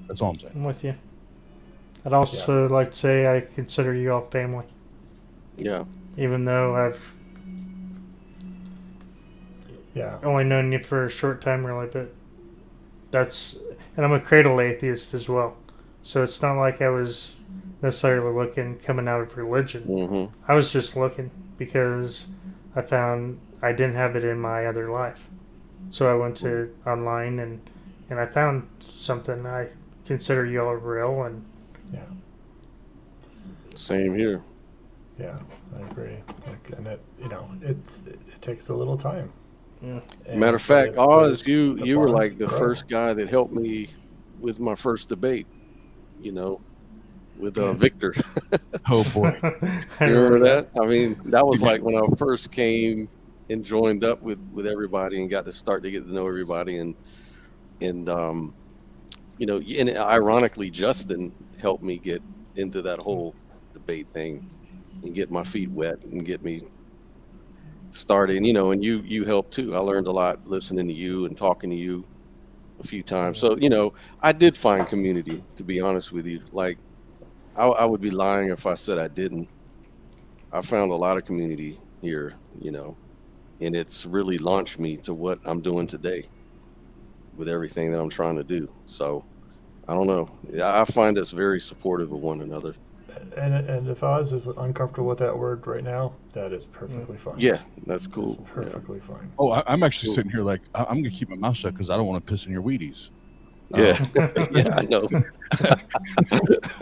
[SPEAKER 2] That's all I'm saying.
[SPEAKER 6] I'm with you. I'd also like to say I consider you all family.
[SPEAKER 7] Yeah.
[SPEAKER 6] Even though I've only known you for a short time, really, but and I'm a cradle atheist as well. So it's not like I was necessarily looking coming out of religion.
[SPEAKER 7] Mm-hmm.
[SPEAKER 6] I was just looking because I found I didn't have it in my other life. So I went to online and I found something. I consider you all real, and
[SPEAKER 7] Same here.
[SPEAKER 3] Yeah, I agree. And it takes a little time.
[SPEAKER 6] Yeah.
[SPEAKER 7] Matter of fact, Oz, you were like the first guy that helped me with my first debate, with Victor.
[SPEAKER 2] Oh boy.
[SPEAKER 7] You remember that? I mean, that was like when I first came and joined up with everybody and got to get to know everybody, and ironically, Justin helped me get into that whole debate thing and get my feet wet and get me started, and you helped too. I learned a lot listening to you and talking to you a few times. So, I did find community, to be honest with you. Like, I would be lying if I said I didn't. I found a lot of community here, and it's really launched me to what I'm doing today with everything that I'm trying to do. So, I don't know. I find us very supportive of one another.
[SPEAKER 3] And if Oz is uncomfortable with that word right now, that is perfectly fine.
[SPEAKER 7] Yeah, that's cool.
[SPEAKER 3] That's perfectly fine.
[SPEAKER 2] Oh, I'm actually sitting here like, I'm going to keep my mouth shut because I don't want to piss in your Wheaties.
[SPEAKER 7] Yeah, yeah, I know.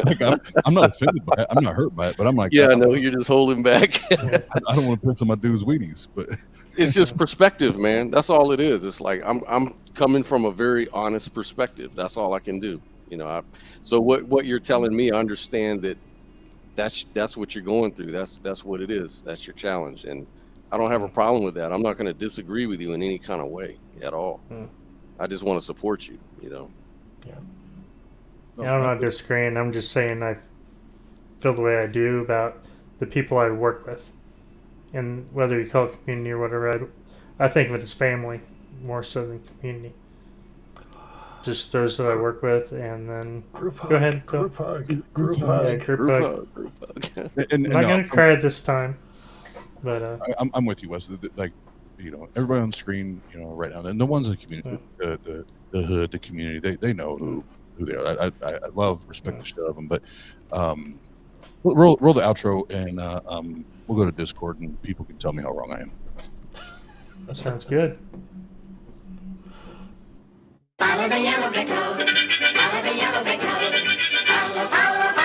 [SPEAKER 2] Like, I'm not offended by it. I'm not hurt by it, but I'm like,
[SPEAKER 7] yeah, I know. You're just holding back.
[SPEAKER 2] I don't want to piss on my dude's Wheaties, but
[SPEAKER 7] it's just perspective, man. That's all it is. It's like I'm coming from a very honest perspective. That's all I can do. So what you're telling me, I understand that's what you're going through. That's what it is. That's your challenge, and I don't have a problem with that. I'm not going to disagree with you in any kind of way at all. I just want to support you.
[SPEAKER 6] Yeah, I'm not disagreeing. I'm just saying I feel the way I do about the people I work with, and whether you call it community or whatever, I think of it as family more so than community. just those that I work with, and then
[SPEAKER 3] Group hug.
[SPEAKER 6] go ahead. Phil.
[SPEAKER 3] Group hug. Group
[SPEAKER 6] Yeah,
[SPEAKER 3] hug.
[SPEAKER 6] group hug.
[SPEAKER 7] Group hug.
[SPEAKER 2] And
[SPEAKER 6] I'm not gonna cry this time, but
[SPEAKER 2] I'm with you, Wes. Like, everybody on the screen, right now, and the ones in the community, the hood, the community, they know who they are. I love, respect the shit out of them, but roll the outro, and we'll go to Discord, and people can tell me how wrong I am.
[SPEAKER 6] that sounds good.
[SPEAKER 9] Follow the yellow brick road. Follow the yellow brick road. Follow, follow, follow.